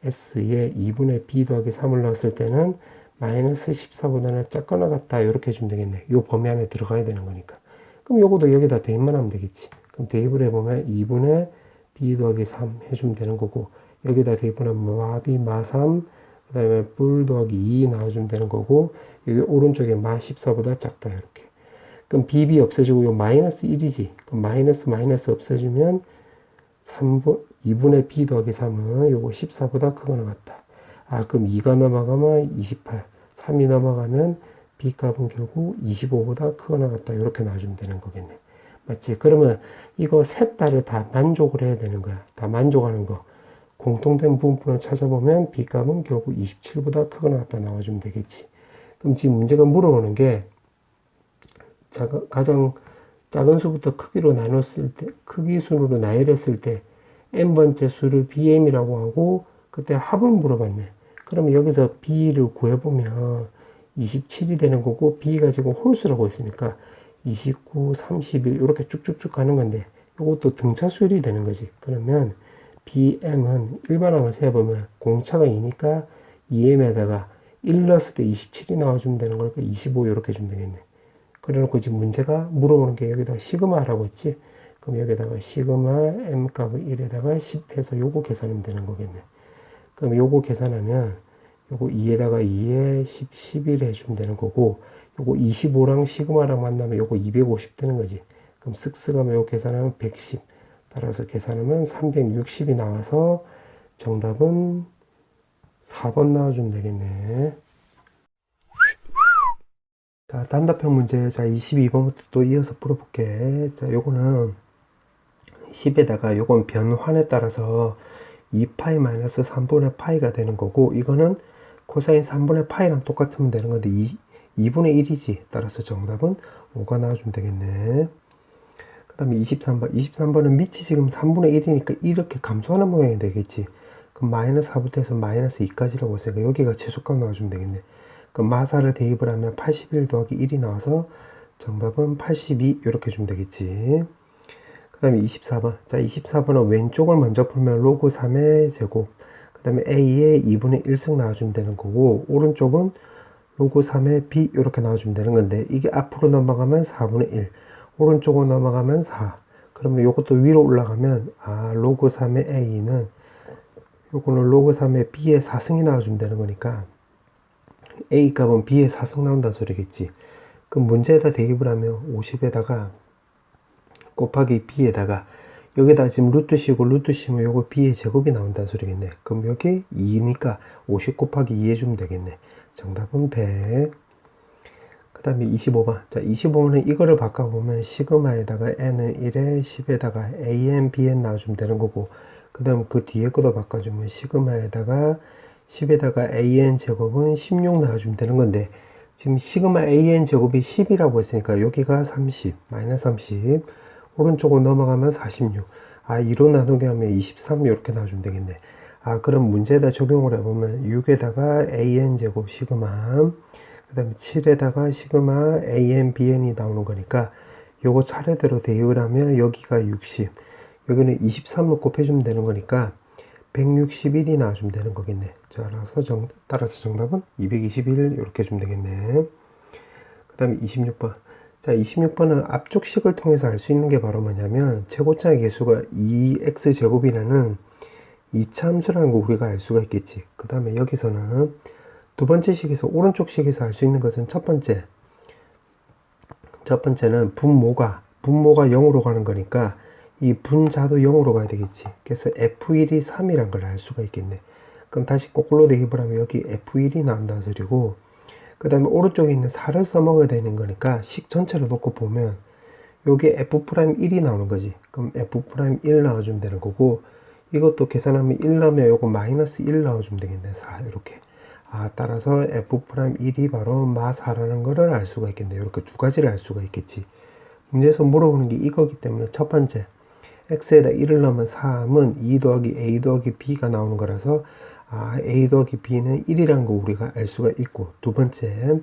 s에 2분의 b 더하기 3을 넣었을 때는 마이너스 14보다는 작거나 같다 이렇게 해주면 되겠네. 요 범위 안에 들어가야 되는 거니까. 그럼 요거도 여기다 대입만 하면 되겠지. 그럼 대입을 해보면 2분의 b 더하기 3 해주면 되는 거고, 여기다 대입을 하면 마비 마3, 그 다음에 불 더하기 2 나와주면 되는 거고, 여기 오른쪽에 마 14보다 작다 이렇게. 그럼 bb 없애주고 요 마이너스 1이지. 그럼 마이너스 없애주면 2분의 b 더하기 3은 요거 14보다 크거나 같다. 아, 그럼 2가 넘어가면 28, 3이 넘어가면 b 값은 결국 25보다 크거나 같다. 이렇게 나와주면 되는 거겠네. 맞지? 그러면 이거 셋 다를 다 만족을 해야 되는 거야. 다 만족하는 거. 공통된 부분을 찾아보면 b 값은 결국 27보다 크거나 같다 나와주면 되겠지. 그럼 지금 문제가 물어보는 게, 가장 작은 수부터 크기로 나눴을 때, 크기 순으로 나열했을 때 n번째 수를 bm이라고 하고, 그때 합을 물어봤네. 그러면 여기서 b를 구해보면 27이 되는 거고, b가 지금 홀수라고 했으니까 29, 31 이렇게 쭉쭉쭉 가는 건데, 이것도 등차수열이 되는 거지. 그러면 bm은 일반항을 세어보면 공차가 2니까 2m에다가 1 넣었을 때 27이 나와주면 되는 거니까 25 이렇게 주면 되겠네. 그래 놓고 지금 문제가 물어보는 게 여기다가 시그마라고 했지. 그럼 여기다가 시그마 m 값을 1에다가 10 해서 요거 계산하면 되는 거겠네. 그럼 요거 계산하면 요거 2에다가 2에 10, 11 해주면 되는 거고, 요거 25랑 시그마랑 만나면 요거 250 되는 거지. 그럼 쓱쓱 하면 요 계산하면 110. 따라서 계산하면 360이 나와서 정답은 4번 나와주면 되겠네. 자, 단답형 문제. 자, 22번부터 또 이어서 풀어볼게. 자, 요거는 10에다가 요건 변환에 따라서 2파이 마이너스 3분의 파이가 되는 거고, 이거는 코사인 3분의 파이랑 똑같으면 되는 건데 2분의 1이지. 따라서 정답은 5가 나와주면 되겠네. 그 다음에 23번. 23번은 밑이 지금 3분의 1이니까 이렇게 감소하는 모양이 되겠지. 그럼 마이너스 4부터 해서 마이너스 2까지라고 했으니까 여기가 최소값 나와주면 되겠네. 그럼 마사를 대입을 하면 81 더하기 1이 나와서 정답은 82 이렇게 주면 되겠지. 그 다음에 24번. 자, 24번은 왼쪽을 먼저 풀면 로그 3의 제곱, 그 다음에 a의 2분의 1승 나와주면 되는 거고, 오른쪽은 로그 3의 b 이렇게 나와주면 되는 건데, 이게 앞으로 넘어가면 4분의 1, 오른쪽으로 넘어가면 4. 그러면 이것도 위로 올라가면 로그 3의 a는 요거는 로그 3의 b의 4승이 나와주면 되는 거니까 a 값은 b의 4승 나온다는 소리겠지. 그럼 문제에다 대입을 하면 50에다가 곱하기 b에다가 여기다 지금 루트 씌우고 루트 씌우면 요거 b의 제곱이 나온다는 소리겠네. 그럼 여기 2니까 50 곱하기 2 해주면 되겠네. 정답은 100. 그 다음에 25번. 자, 25번은 이거를 바꿔보면 시그마에다가 n은 1에 10에다가 an, bn 나와주면 되는 거고, 그 다음 그 뒤에 것도 바꿔주면 시그마에다가 10에다가 an 제곱은 16 나와주면 되는 건데, 지금 시그마 an 제곱이 10이라고 했으니까 여기가 30, 마이너스 30, 오른쪽으로 넘어가면 46. 2로 나누게 하면 23 이렇게 나와주면 되겠네. 그럼 문제에다 적용을 해보면 6에다가 an 제곱 시그마, 그 다음에 7에다가 시그마 an, bn이 나오는 거니까 요거 차례대로 대입을 하면 여기가 60, 여기는 23을 곱해주면 되는 거니까 161이 나와주면 되는 거겠네. 따라서 정답은 221 이렇게 해주면 되겠네. 그 다음에 26번. 자, 26번은 앞쪽 식을 통해서 알 수 있는 게 바로 뭐냐면 최고차의 개수가 2x제곱이라는 이차함수라는 거 우리가 알 수가 있겠지. 그 다음에 여기서는 두 번째 식에서 오른쪽 식에서 알 수 있는 것은 첫 번째는 분모가 0으로 가는 거니까 이 분자도 0으로 가야 되겠지. 그래서 F1이 3이란 걸 알 수가 있겠네. 그럼 다시 거꾸로 대입을 하면 여기 F1이 나온다는 소리고, 그 다음에 오른쪽에 있는 4를 써먹어야 되는 거니까 식 전체를 놓고 보면 요게 F'1이 나오는 거지. 그럼 F'1 나와주면 되는 거고, 이것도 계산하면 1 나오면 요거 마이너스 1 나와주면 되겠네. 4 이렇게. 따라서 F'1이 바로 마4라는 거를 알 수가 있겠네. 이렇게 두 가지를 알 수가 있겠지. 문제에서 물어보는 게 이거기 때문에 첫 번째 x에다 1을 넣으면 3은 2 더하기 a 더하기 b가 나오는 거라서 a 더하기 b는 1이라는 거 우리가 알 수가 있고, 두 번째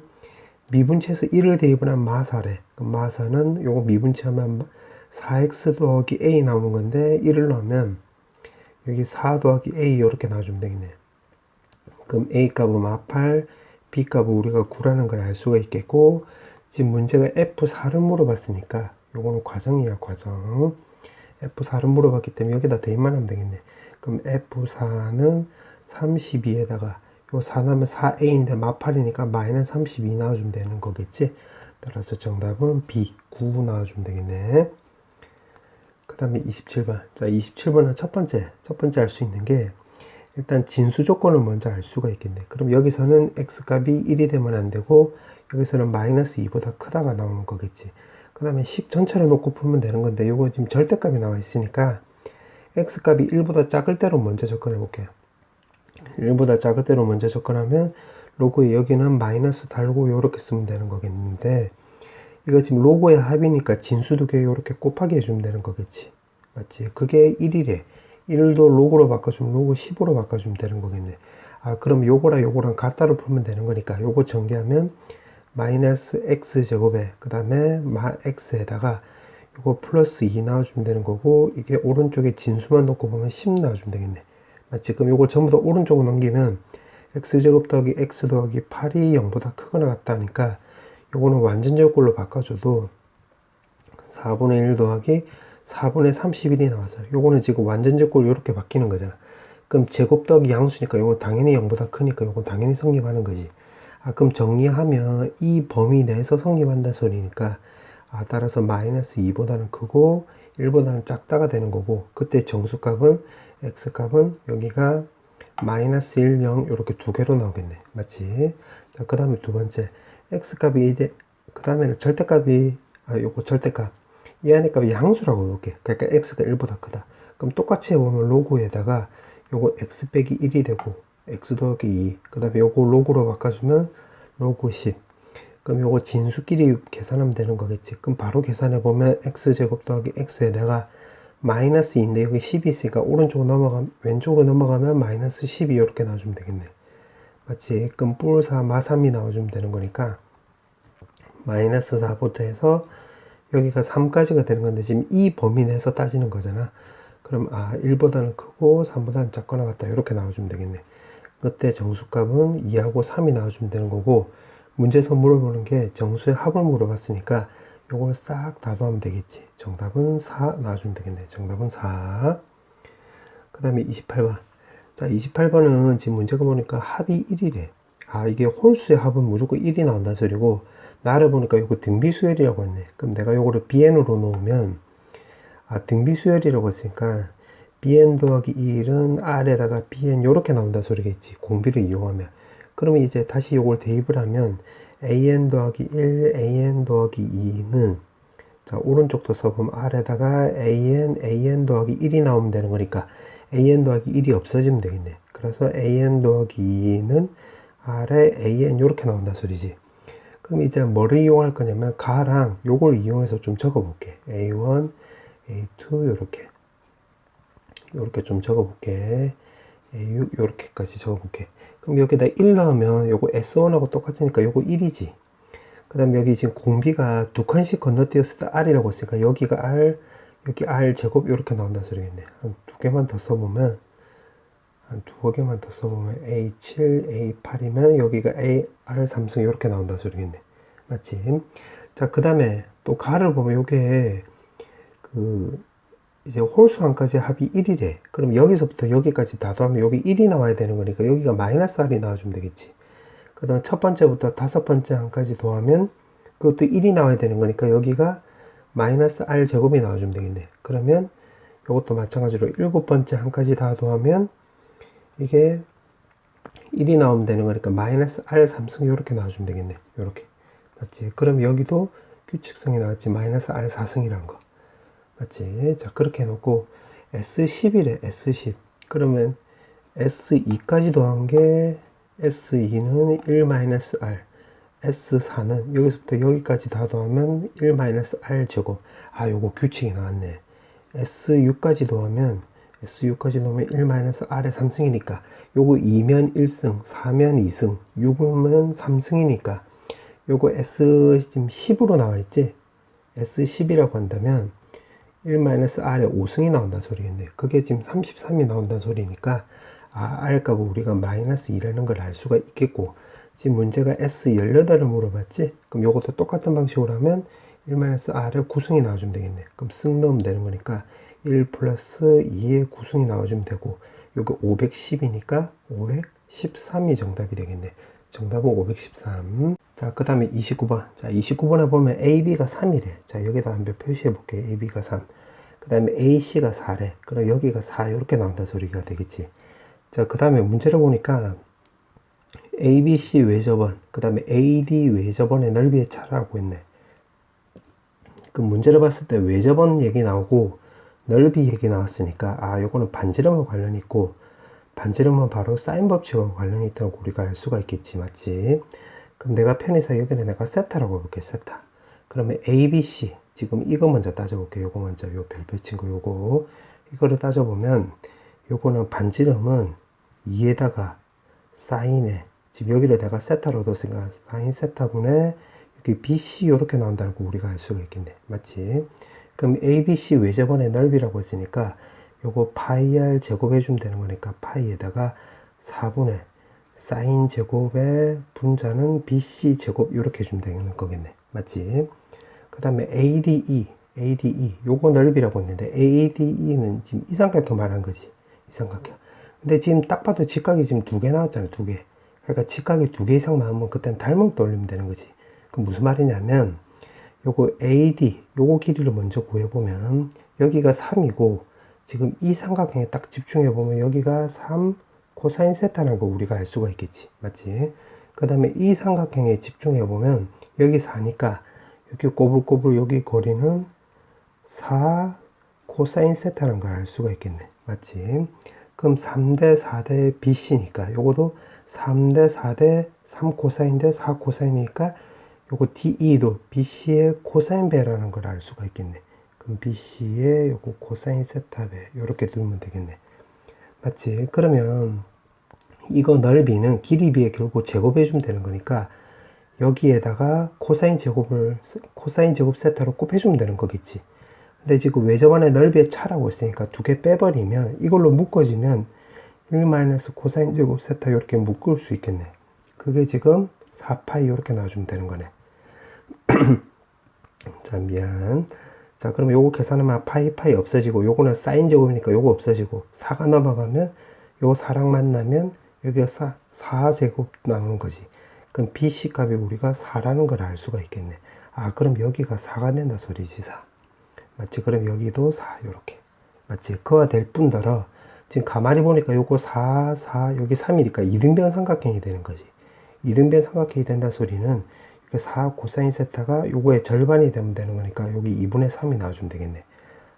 미분치에서 1을 대입을 한 마4래. 그럼 마4는 요거 미분치하면 4x 더하기 a 나오는 건데 1을 넣으면 여기 4 더하기 a 이렇게 나와주면 되겠네. 그럼 a 값은 마8, b 값은 우리가 9라는 걸 알 수가 있겠고, 지금 문제가 F4를 물어봤으니까 요거는 과정이야, 과정. F4를 물어봤기 때문에 여기다 대입만 하면 되겠네. 그럼 F4는 32에다가 요 4 나면 4a인데 마8이니까 마이너스 32 나와주면 되는 거겠지. 따라서 정답은 B, 9 나와주면 되겠네. 그 다음에 27번. 자, 27번은 첫 번째 알 수 있는 게 일단 진수 조건을 먼저 알 수가 있겠네. 그럼 여기서는 x값이 1이 되면 안 되고 여기서는 마이너스 2보다 크다가 나오는 거겠지. 그 다음에 식 전체를 놓고 풀면 되는 건데 요거 지금 절대값이 나와 있으니까 x값이 1보다 작을 때로 먼저 접근해 볼게요. 1보다 작을 때로 먼저 접근하면 로그에 여기는 마이너스 달고 요렇게 쓰면 되는 거겠는데, 이거 지금 로그의 합이니까 진수 두 개 요렇게 곱하기 해주면 되는 거겠지. 맞지? 그게 1이래. 1도 로그로 바꿔주면 로그 10으로 바꿔주면 되는 거겠네. 그럼 요거랑 같다로 풀면 되는 거니까 요거 전개하면 마이너스 x제곱에 그 다음에 마 x에다가 요거 플러스 2 나와주면 되는 거고, 이게 오른쪽에 진수만 놓고 보면 10 나와주면 되겠네. 맞지? 그럼 요걸 전부 다 오른쪽으로 넘기면 x제곱 더하기 x 더하기 8이 0보다 크거나 같다니까 요거는 완전제곱꼴로 바꿔줘도 4분의 1 더하기 4분의 31이 나와서 요거는 지금 완전제곱꼴 이렇게 바뀌는 거잖아. 그럼 제곱 더하기 양수니까 요건 당연히 0보다 크니까 요건 당연히 성립하는 거지. 그럼 정리하면 이 범위 내에서 성립한다 소리니까 따라서 마이너스 2보다는 크고 1보다는 작다가 되는 거고, 그때 정수값은 x값은 여기가 마이너스 1, 0 이렇게 두 개로 나오겠네. 맞지? 자, 그 다음에 두 번째 x값이 이제 그 다음에는 절대값이 요거 절대값 이 안에 값이 양수라고 볼게. 그러니까 x가 1보다 크다. 그럼 똑같이 해보면 로그에다가 요거 x 빼기 1이 되고 x 더하기 2, 그 다음에 요거 로그로 바꿔주면 로그 10. 그럼 요거 진수끼리 계산하면 되는 거겠지. 그럼 바로 계산해보면 x제곱 더하기 x에다가 마이너스 2인데 여기 10이 있으니까 왼쪽으로 넘어가면 마이너스 12 이렇게 나와주면 되겠네. 맞지? 그럼 뿔4 마3이 나와주면 되는 거니까 마이너스 4부터 해서 여기가 3까지가 되는 건데 지금 이 범위 내에서 따지는 거잖아. 그럼 1보다는 크고 3보다는 작거나 같다 이렇게 나와주면 되겠네. 그때 정수값은 2하고 3이 나와주면 되는 거고, 문제에서 물어보는 게 정수의 합을 물어봤으니까 요걸 싹 다 더하면 되겠지. 정답은 4 나와주면 되겠네. 정답은 4. 그 다음에 28번. 자, 28번은 지금 문제가 보니까 합이 1이래. 이게 홀수의 합은 무조건 1이 나온다는 소리고, 나를 보니까 요거 등비수열이라고 했네. 그럼 내가 요거를 bn으로 놓으면, 등비수열이라고 했으니까 bn 더하기 1은 r에다가 bn 요렇게 나온다는 소리겠지. 공비를 이용하면. 그러면 이제 다시 요걸 대입을 하면 an 더하기 1, an 더하기 2는 자, 오른쪽도 써보면 r에다가 an 더하기 1이 나오면 되는 거니까 an 더하기 1이 없어지면 되겠네. 그래서 an 더하기 2는 r에 an 요렇게 나온다는 소리지. 그럼 이제 뭐를 이용할 거냐면 가랑 요걸 이용해서 좀 적어 볼게. a1, a2 요렇게 좀 적어 볼게. a6 요렇게까지 적어 볼게. 그럼 여기다 1 넣으면 요거 S1하고 똑같으니까 요거 1이지. 그 다음에 여기 지금 공비가 두 칸씩 건너뛰었을 때 R이라고 했으니까 여기가 R, 여기 R 제곱 이렇게 나온다는 소리겠네. 한 두 개만 더 써보면, A7, A8이면 여기가 R 3승 이렇게 나온다는 소리겠네. 맞지? 자, 그 다음에 또 가를 보면 요게 이제 홀수함까지 합이 1이래. 그럼 여기서부터 여기까지 다 더하면 여기 1이 나와야 되는 거니까 여기가 마이너스 R이 나와주면 되겠지. 그 다음에 첫 번째부터 다섯 번째 항까지 더하면 그것도 1이 나와야 되는 거니까 여기가 마이너스 R 제곱이 나와주면 되겠네. 그러면 이것도 마찬가지로 일곱 번째 항까지 다 더하면 이게 1이 나오면 되는 거니까 마이너스 R 3승 이렇게 나와주면 되겠네. 이렇게. 맞지? 그럼 여기도 규칙성이 나왔지. 마이너스 R 4승이란 거. 맞지? 자, 그렇게 해놓고 S10이래. S10. 그러면 S2까지 더한 게 S2는 1-R, S4는 여기서부터 여기까지 다 더하면 1-R 제곱. 요거 규칙이 나왔네. S6까지 더하면 1-R의 3승이니까 요거 2면 1승, 4면 2승, 6은 3승이니까 요거 S 지금 10으로 나와 있지? S10이라고 한다면 1-R의 5승이 나온다는 소리겠네. 그게 지금 33이 나온다는 소리니까 R값을 우리가 마이너스 2라는 걸 알 수가 있겠고, 지금 문제가 S18을 물어봤지? 그럼 요것도 똑같은 방식으로 하면 1-R의 9승이 나와주면 되겠네. 그럼 승 넣으면 되는 거니까 1 플러스 2의 9승이 나와주면 되고, 요거 510이니까 513이 정답이 되겠네. 정답은 513. 자, 그 다음에 29번. 자, 29번에 보면 AB가 3이래. 자, 여기다 한번 표시해 볼게. AB가 3. 그 다음에 AC가 4래. 그럼 여기가 4 이렇게 나온다 소리가 되겠지. 자, 그 다음에 문제를 보니까 ABC 외접원, 그 다음에 AD 외접원의 넓이의 차라고 했네. 그 문제를 봤을 때 외접원 얘기 나오고 넓이 얘기 나왔으니까 요거는 반지름과 관련이 있고, 반지름은 바로 사인 법칙과 관련이 있다고 우리가 알 수가 있겠지. 맞지? 그럼 내가 편의상 여기는 내가 세타라고 볼게. 세타. 그러면 ABC 지금 이거 먼저 따져볼게. 요거 먼저 요 별표 친 거 요거 이거를 따져보면 요거는 반지름은 2에다가 사인에 지금 여기를 내가 세타로 뒀으니까 사인 세타분의 여기 BC 이렇게 나온다고 우리가 알 수가 있겠네. 맞지? 그럼 ABC 외접원의 넓이라고 했으니까 요거 파이 R 제곱 해주면 되는 거니까 파이에다가 4분의 사인 제곱의 분자는 BC 제곱 이렇게 해주면 되는 거겠네. 맞지? 그 다음에 ADE 요거 넓이라고 했는데 ADE는 지금 이 삼각형 말한 거지. 이 삼각형. 근데 지금 딱 봐도 직각이 지금 두 개 나왔잖아요. 두 개. 그러니까 직각이 두 개 이상 나오면 그때는 닮음 떠올리면 되는 거지. 그 무슨 말이냐면 요거 AD 요거 길이를 먼저 구해보면 여기가 3이고 지금 이 삼각형에 딱 집중해보면 여기가 3 코사인 세타라는 거 우리가 알 수가 있겠지. 맞지? 그 다음에 이 삼각형에 집중해보면 여기 4니까 여기 꼬불꼬불 여기 거리는 4 코사인 세타라는 걸 알 수가 있겠네. 맞지? 그럼 3대 4대 BC니까 요것도 3대 4대 3 코사인 대 4 코사인이니까 요거 DE도 BC의 코사인 배라는 걸 알 수가 있겠네. 그럼 BC의 요거 코사인 세타 배 요렇게 두면 되겠네. 맞지? 그러면 이거 넓이는 길이 비에 결국 제곱해 주면 되는 거니까 여기에다가 코사인 제곱 세타로 곱해 주면 되는 거겠지. 근데 지금 외접안의 넓이의 차라고 했으니까 두 개 빼버리면 이걸로 묶어지면 1 코사인 제곱 세타 이렇게 묶을 수 있겠네. 그게 지금 4파이 이렇게 나와주면 되는 거네. 자, 미안. 자, 그럼 요거 계산하면 파이 없어지고 요거는 사인 제곱이니까 요거 없어지고 4가 넘어가면 요 4랑 만나면 여기가 4제곱 나오는 거지. 그럼 BC 값이 우리가 4라는 걸 알 수가 있겠네. 아, 그럼 여기가 4가 된다 소리지, 4. 맞지? 그럼 여기도 4, 요렇게. 맞지? 그와 될 뿐더러, 지금 가만히 보니까 요거 4, 4, 여기 3이니까 이등변 삼각형이 되는 거지. 이등변 삼각형이 된다 소리는 4 코사인 세타가 요거의 절반이 되면 되는 거니까 여기 2분의 3이 나와주면 되겠네.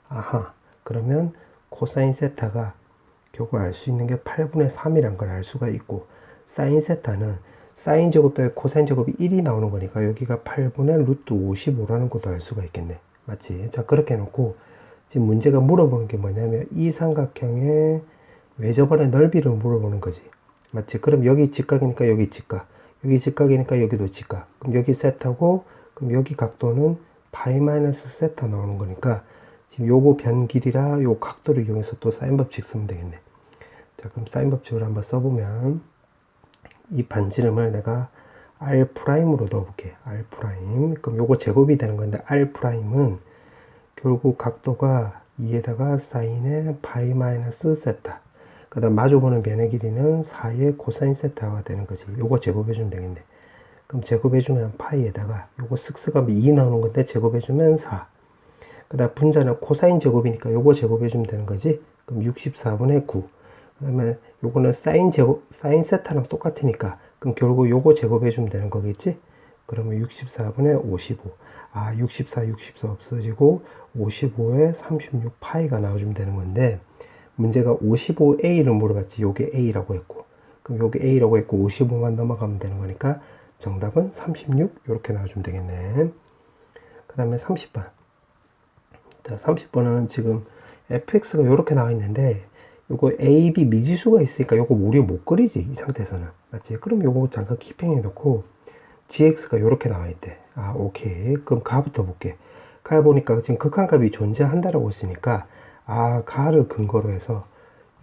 아하. 그러면 코사인 세타가 결국 알 수 있는 게 8분의 3이란 걸 알 수가 있고, 사인 세타는 사인 제곱 더해 코사인 제곱이 1이 나오는 거니까 여기가 8분의 루트 55라는 것도 알 수가 있겠네. 맞지? 자, 그렇게 해놓고 지금 문제가 물어보는 게 뭐냐면 이 삼각형의 외접원의 넓이를 물어보는 거지. 맞지? 그럼 여기 직각이니까 여기 직각, 여기 직각이니까 여기도 직각. 그럼 여기 세타고, 그럼 여기 각도는 파이 마이너스 세타 나오는 거니까 지금 요거 변 길이라 요 각도를 이용해서 또 사인 법칙 쓰면 되겠네. 자, 그럼 사인 법칙을 한번 써보면 이 반지름을 내가 R'으로 넣어볼게. R'. 그럼 요거 제곱이 되는 건데 R'은 결국 각도가 2에다가 사인의 파이 마이너스 세타. 그 다음 마주보는 변의 길이는 4의 코사인 세타가 되는 거지. 요거 제곱해주면 되겠네. 그럼 제곱해주면 파이에다가 요거 쓱쓱하면 2 나오는 건데 제곱해주면 4. 그 다음 분자는 코사인 제곱이니까 요거 제곱해주면 되는 거지. 그럼 64분의 9. 그 다음에 요거는 사인 세타랑 똑같으니까 그럼 결국 요거 제곱해주면 되는 거겠지. 그러면 64분의 55. 아, 64 없어지고 55에 36 파이가 나와주면 되는 건데 문제가 55A를 물어봤지. 요게 A라고 했고, 그럼 요게 A라고 했고 55만 넘어가면 되는 거니까 정답은 36 이렇게 나와주면 되겠네. 그 다음에 30번. 자, 30번은 지금 fx가 이렇게 나와 있는데 요거 a, b 미지수가 있으니까 요거 우리 못 그리지, 이 상태에서는. 맞지? 그럼 요거 잠깐 키팽해 놓고 gx가 이렇게 나와 있대. 아, 오케이. 그럼 가부터 볼게. 가 보니까 지금 극한값이 존재한다라고 했으니까 아, 가를 근거로 해서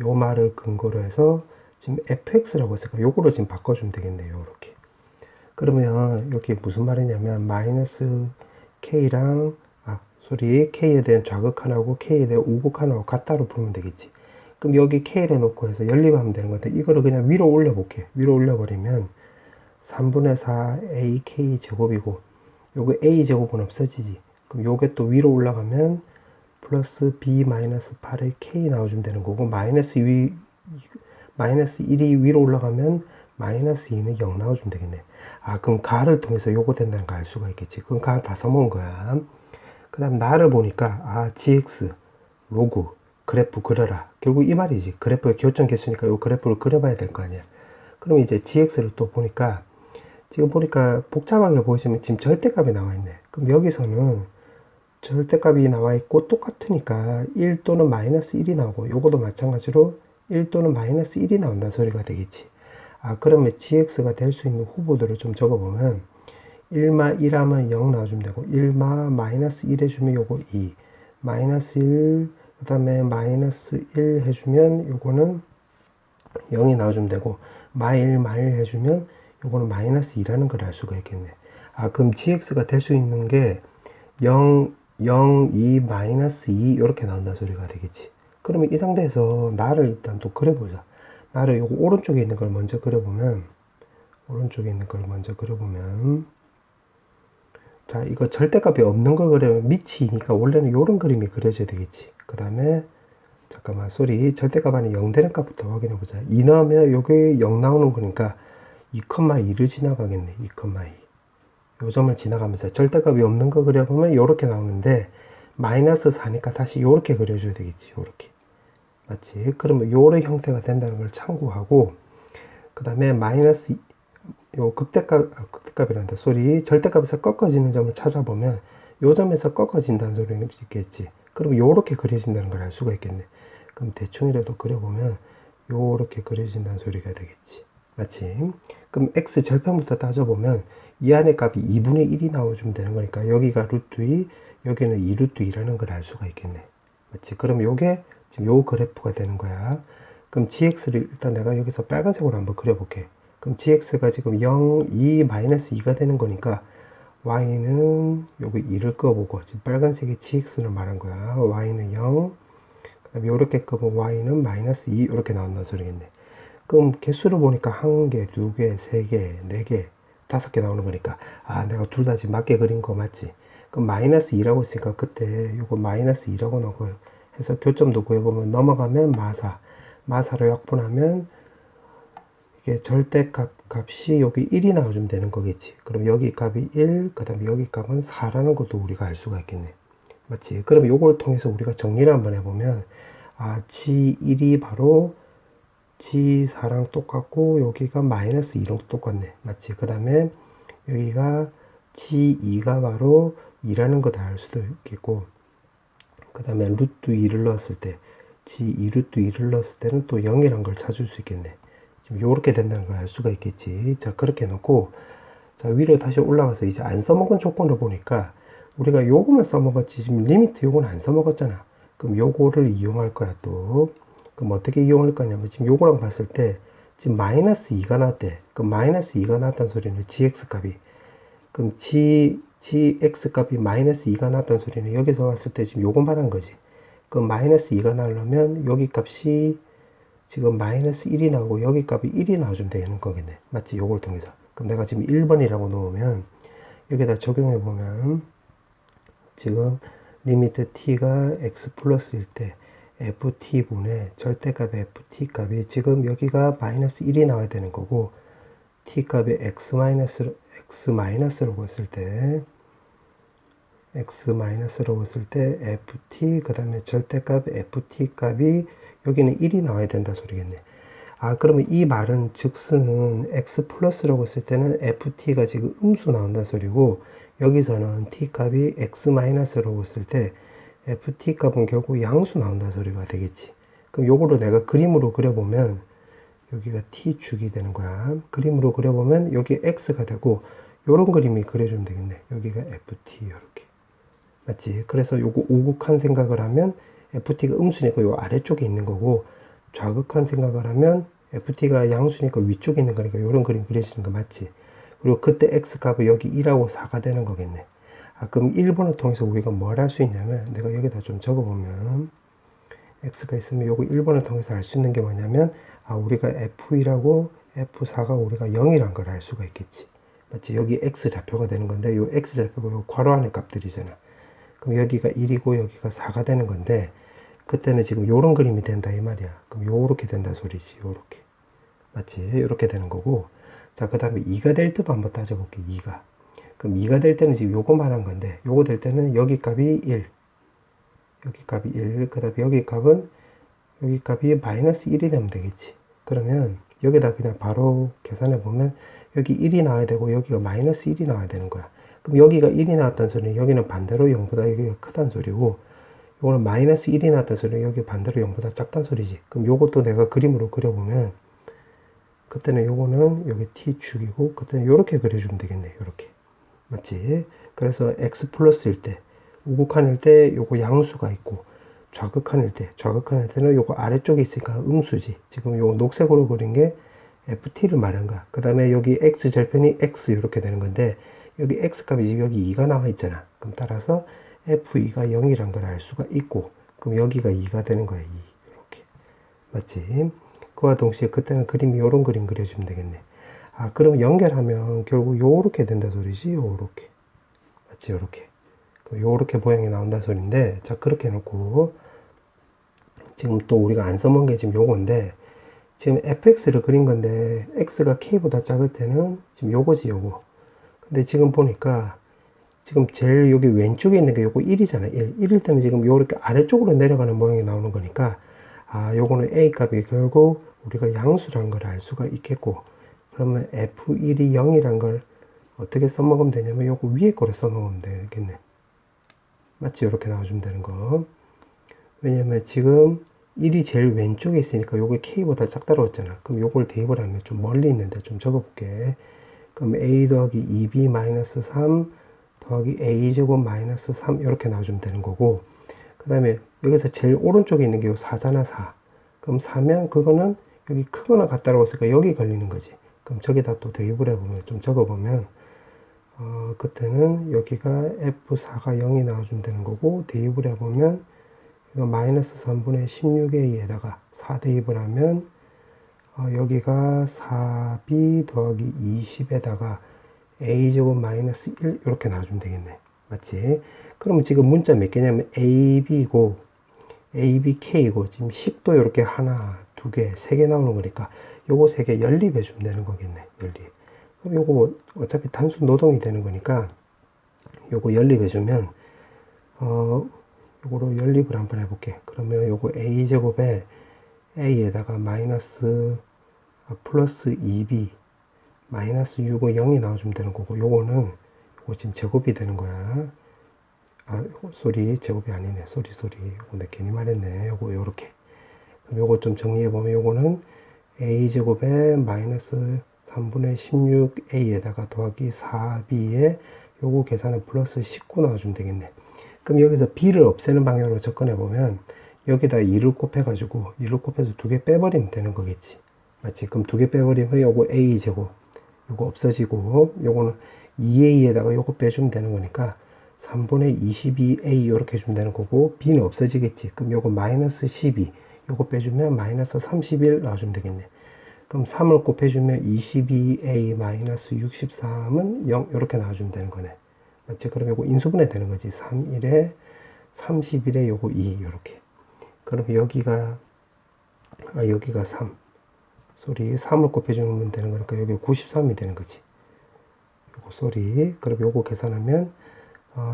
요 말을 근거로 해서 지금 fx라고 했으니까 요거로 지금 바꿔주면 되겠네요. 요렇게. 그러면 여기 무슨 말이냐면 마이너스 k랑 k에 대한 좌극 하나고 k에 대한 우극 하나고 같다로 풀면 되겠지. 그럼 여기 k를 놓고 해서 연립하면 되는 건데 이거를 그냥 위로 올려볼게. 위로 올려버리면 3분의 4 ak 제곱이고 요거 a 제곱은 없어지지. 그럼 요게 또 위로 올라가면 플러스 b 마이너스 8의 k 나와주면 되는 거고 마이너스 1이 위로 올라가면 마이너스 2는 0 나와주면 되겠네. 아, 그럼 가를 통해서 요거 된다는 거 알 수가 있겠지. 그럼 가 다 써먹은 거야. 그 다음 나를 보니까 아, gx 로그 그래프 그려라. 결국 이 말이지. 그래프의 교점 개수니까 이 그래프를 그려봐야 될 거 아니야. 그럼 이제 gx를 또 보니까 지금 보니까 복잡하게 보이지만 지금 절대값이 나와 있네. 그럼 여기서는 절대값이 나와 있고 똑같으니까 1 또는 마이너스 1이 나오고 요거도 마찬가지로 1 또는 마이너스 1이 나온다는 소리가 되겠지. 아, 그러면 gx가 될 수 있는 후보들을 좀 적어보면 1마 1 하면 0 나와주면 되고 1마 마이너스 1 해주면 요거 2 마이너스 1 그 다음에 마이너스 1 해주면 요거는 0이 나와주면 되고 마1 마1 해주면 요거는 마이너스 2라는 걸 알 수가 있겠네. 아, 그럼 gx가 될 수 있는 게 0, 0, 2, 마이너스 2 이렇게 나온다는 소리가 되겠지. 그러면 이 상태에서 나를 일단 또 그려보자. 나를 요거 오른쪽에 있는 걸 먼저 그려보면 자, 이거 절대값이 없는 걸 그리면 밑이니까 원래는 이런 그림이 그려져야 되겠지. 그 다음에 잠깐만, 소리. 절대값 안에 0 되는 값부터 확인해 보자. 2 넣으면 여기 0 나오는 거니까 2,2를 지나가겠네. 2,2. 요 점을 지나가면서 절대값이 없는 거 그려보면 요렇게 나오는데 마이너스 4니까 다시 요렇게 그려줘야 되겠지. 요렇게. 맞지? 그러면 요런 형태가 된다는 걸 참고하고, 그 다음에 마이너스 요 극대값이란다. 소리. 절대값에서 꺾어지는 점을 찾아보면 요 점에서 꺾어진다는 소리는 있겠지. 그럼 요렇게 그려진다는 걸 알 수가 있겠네. 그럼 대충이라도 그려보면 요렇게 그려진다는 소리가 되겠지. 맞지? 그럼 x 절편부터 따져보면 이 안에 값이 2분의 1이 나와주면 되는 거니까 여기가 루트 2, 여기는 2 루트 2라는 걸 알 수가 있겠네. 맞지? 그럼 요게 지금 요 그래프가 되는 거야. 그럼 gx를 일단 내가 여기서 빨간색으로 한번 그려볼게. 그럼 gx가 지금 0, 2, 마이너스 2가 되는 거니까 y는 여기 2를 꺼보고, 지금 빨간색이 gx를 말한 거야. y는 0, 그 다음에 요렇게 꺼보면 y는 마이너스 2 이렇게 나온다는 소리겠네. 그럼 개수를 보니까 1개, 2개, 3개, 4개, 5개 나오는 거니까 아, 내가 둘 다 지금 맞게 그린 거 맞지? 그럼 마이너스 2라고 했으니까 그때 요거 마이너스 2라고 넣고 해서 교점도 구해보면 넘어가면 마사로 약분하면 이게 절대값 값이 여기 1이 나와주면 되는 거겠지. 그럼 여기 값이 1, 그 다음에 여기 값은 4라는 것도 우리가 알 수가 있겠네. 맞지? 그럼 요걸 통해서 우리가 정리를 한번 해보면 아, G1이 바로 G4랑 똑같고 여기가 마이너스 2랑 똑같네. 맞지? 그 다음에 여기가 G2가 바로 2라는 거 다 알 수도 있겠고, 그 다음에 루트 2를 넣었을 때 G2 루트 2를 넣었을 때는 또 0이란 걸 찾을 수 있겠네. 지금 요렇게 된다는 걸 알 수가 있겠지. 자, 그렇게 놓고 자, 위로 다시 올라가서 이제 안 써먹은 조건을 보니까 우리가 요거만 써먹었지 지금 리미트 요거는 안 써먹었잖아. 그럼 요거를 이용할 거야 또. 그럼 어떻게 이용할 거냐면 지금 요거랑 봤을 때 지금 마이너스 2가 나왔대. 그럼 마이너스 2가 나왔다는 소리는 gx 값이, 그럼 gx 값이 마이너스 2가 나왔다는 소리는 여기서 봤을 때 지금 요거 말한 거지. 그럼 마이너스 2가 나오려면 여기 값이 지금 마이너스 1이 나오고 여기 값이 1이 나와주면 되는 거겠네. 맞지? 요걸 통해서. 그럼 내가 지금 1번이라고 놓으면 여기다 적용해 보면 지금 리미트 t가 x 플러스일 때 ft분의 절대값의 ft 값이 지금 여기가 마이너스 1이 나와야 되는 거고, t 값이 x 마이너스라고 했을 때 ft 그 다음에 절대값 ft 값이 여기는 1이 나와야 된다 소리겠네. 아, 그러면 이 말은 즉슨 x 플러스라고 했을 때는 ft가 지금 음수 나온다 소리고, 여기서는 t 값이 x 마이너스라고 했을 때 ft 값은 결국 양수 나온다 소리가 되겠지. 그럼 요거를 내가 그림으로 그려보면 여기가 t축이 되는 거야. 그림으로 그려보면 여기 x가 되고 요런 그림이 그려주면 되겠네. 여기가 ft 이렇게. 맞지? 그래서 요거 우극한 생각을 하면 ft가 음수니까 요 아래쪽에 있는 거고, 좌극한 생각을 하면 ft가 양수니까 위쪽에 있는 거니까 요런 그림 그려지는 거 맞지? 그리고 그때 x 값이 여기 1하고 4가 되는 거겠네. 아, 그럼 1번을 통해서 우리가 뭘 할 수 있냐면, 내가 여기다 좀 적어보면 x가 있으면 요거 1번을 통해서 알 수 있는 게 뭐냐면, 아, 우리가 f1하고 f4가 우리가 0이란 걸 알 수가 있겠지. 맞지? 여기 x 좌표가 되는 건데 요 x 좌표가 요 괄호 안의 값들이잖아. 그럼 여기가 1이고 여기가 4가 되는 건데 그때는 지금 요런 그림이 된다 이 말이야. 그럼 요렇게 된다 소리지. 요렇게. 맞지? 요렇게 되는 거고, 자, 그 다음에 2가 될 때도 한번 따져볼게. 2가. 그럼 2가 될 때는 지금 요거 말한 건데, 요거 될 때는 여기 값이 1, 여기 값이 1, 그 다음에 여기 값이 마이너스 1이 되면 되겠지. 그러면 여기다 그냥 바로 계산해 보면 여기 1이 나와야 되고 여기가 마이너스 1이 나와야 되는 거야. 그럼 여기가 1이 나왔다는 소리는 여기는 반대로 0보다 여기가 크다는 소리고, 요거는 마이너스 1이 나왔다는 소리는 여기 반대로 0보다 작다는 소리지. 그럼 요것도 내가 그림으로 그려보면 그때는 요거는 여기 t축이고 그때는 요렇게 그려주면 되겠네. 요렇게. 맞지? 그래서 x 플러스일 때, 우극한일 때 요거 양수가 있고, 좌극한일 때는 요거 아래쪽에 있으니까 음수지. 지금 요거 녹색으로 그린 게 ft를 말한 거야. 그 다음에 여기 x 절편이 x 이렇게 되는 건데 여기 x 값이 지금 여기 2가 나와 있잖아. 그럼 따라서 f2가 0이란 걸 알 수가 있고, 그럼 여기가 2가 되는 거야. 2 이렇게. 맞지? 그와 동시에 그때는 그림이 요런 그림 그려주면 되겠네. 아, 그럼 연결하면 결국 요렇게 된다 소리지. 요렇게. 맞지? 요렇게. 요렇게 모양이 나온다 소리인데, 자, 그렇게 해놓고, 지금 또 우리가 안 써먹은 게 지금 요건데, 지금 fx를 그린 건데, x가 k보다 작을 때는 지금 요거지, 요거. 근데 지금 보니까, 지금 제일 여기 왼쪽에 있는 게 요거 1이잖아. 1. 1일 때는 지금 요렇게 아래쪽으로 내려가는 모양이 나오는 거니까, 아, 요거는 a 값이 결국 우리가 양수란 걸 알 수가 있겠고, 그러면 f1이 0이란 걸 어떻게 써먹으면 되냐면 요거 위에 거를 써먹으면 되겠네. 맞지? 이렇게 나와주면 되는 거. 왜냐면 지금 1이 제일 왼쪽에 있으니까 요게 k보다 작다고 했잖아. 그럼 요걸 대입을 하면 좀 멀리 있는데 좀 적어볼게. 그럼 a 더하기 2b 마이너스 3 더하기 a제곱 마이너스 3 이렇게 나와주면 되는 거고, 그 다음에 여기서 제일 오른쪽에 있는 게 요 4잖아. 4. 그럼 4면 그거는 여기 크거나 같다라고 했으니까 여기 걸리는 거지. 그럼 저기다 또 대입을 해보면 좀 적어보면 그때는 여기가 F4가 0이 나와주면 되는 거고, 대입을 해보면 이거 마이너스 3분의 16a에다가 4 대입을 하면 여기가 4b 더하기 20에다가 a제곱 마이너스 1 이렇게 나와주면 되겠네. 맞지? 그러면 지금 문자 몇 개냐면 ab고 abk고 지금 10도 이렇게 하나, 두 개, 세 개 나오는 거니까 요거 세 개 연립해 주면 되는 거겠네. 연립. 그럼 요거 어차피 단순 노동이 되는 거니까 요거 연립해 주면 요거로 연립을 한번 해볼게. 그러면 요거 a제곱에 a에다가 마이너스 플러스 2b 마이너스 6은 0이 나와주면 되는 거고, 요거는 요거 지금 제곱이 되는 거야. 쏘리, 제곱이 아니네. 쏘리. 요거 내 괜히 말했네. 요거 요렇게. 그럼 요거 좀 정리해보면 요거는 a제곱에 마이너스 3분의 16a에다가 더하기 4b에 요거 계산은 플러스 19 나와주면 되겠네. 그럼 여기서 b를 없애는 방향으로 접근해보면 여기다 2를 곱해가지고 2를 곱해서 2개 빼버리면 되는 거겠지. 맞지? 그럼 2개 빼버리면 요거 a제곱 요거 없어지고, 요거는 2a에다가 요거 빼주면 되는 거니까 3분의 22a 요렇게 해주면 되는 거고, b는 없어지겠지. 그럼 요거 마이너스 12 요거 빼주면 마이너스 31 나와주면 되겠네. 그럼 3을 곱해주면 22a 마이너스 63은 0 이렇게 나와주면 되는 거네. 맞지? 그럼 요거 인수분해 되는 거지. 31에 31에 요거 2 이렇게. 그럼 여기가 여기가 3 소리 3을 곱해주면 되는 거니까 여기 93이 되는 거지. 요거 소리. 그럼 요거 계산하면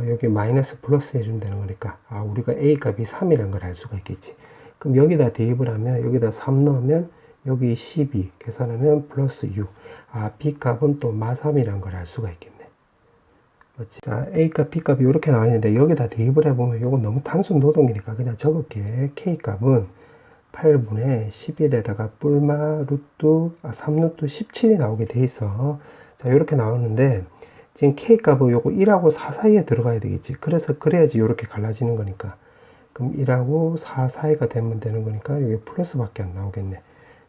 여기 마이너스 플러스 해주면 되는 거니까 우리가 a 값이 3이라는 걸 알 수가 있겠지. 그럼 여기다 대입을 하면 여기다 3 넣으면 여기 12 계산하면 플러스 6. b 값은 또 마3이라는 걸 알 수가 있겠네. 맞지? 자, a 값, b 값이 이렇게 나와 있는데 여기다 대입을 해보면 이건 너무 단순 노동이니까 그냥 적을게. k 값은 8분의 11에다가 뿔마 루트 3루트 17이 나오게 돼 있어. 자, 이렇게 나오는데 지금 k 값은 요거 1하고 4 사이에 들어가야 되겠지. 그래야지 이렇게 갈라지는 거니까. 그럼 1하고 4 사이가 되면 되는 거니까 여기 플러스밖에 안 나오겠네.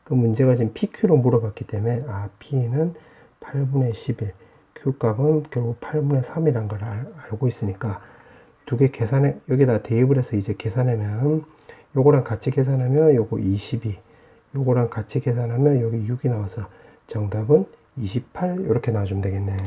그 문제가 지금 PQ로 물어봤기 때문에 P는 8분의 11, Q 값은 결국 8분의 3이란 걸 알고 있으니까 두 개 계산해, 여기다 대입을 해서 이제 계산하면 요거랑 같이 계산하면 요거 22, 요거랑 같이 계산하면 여기 6이 나와서 정답은 28 이렇게 나와주면 되겠네.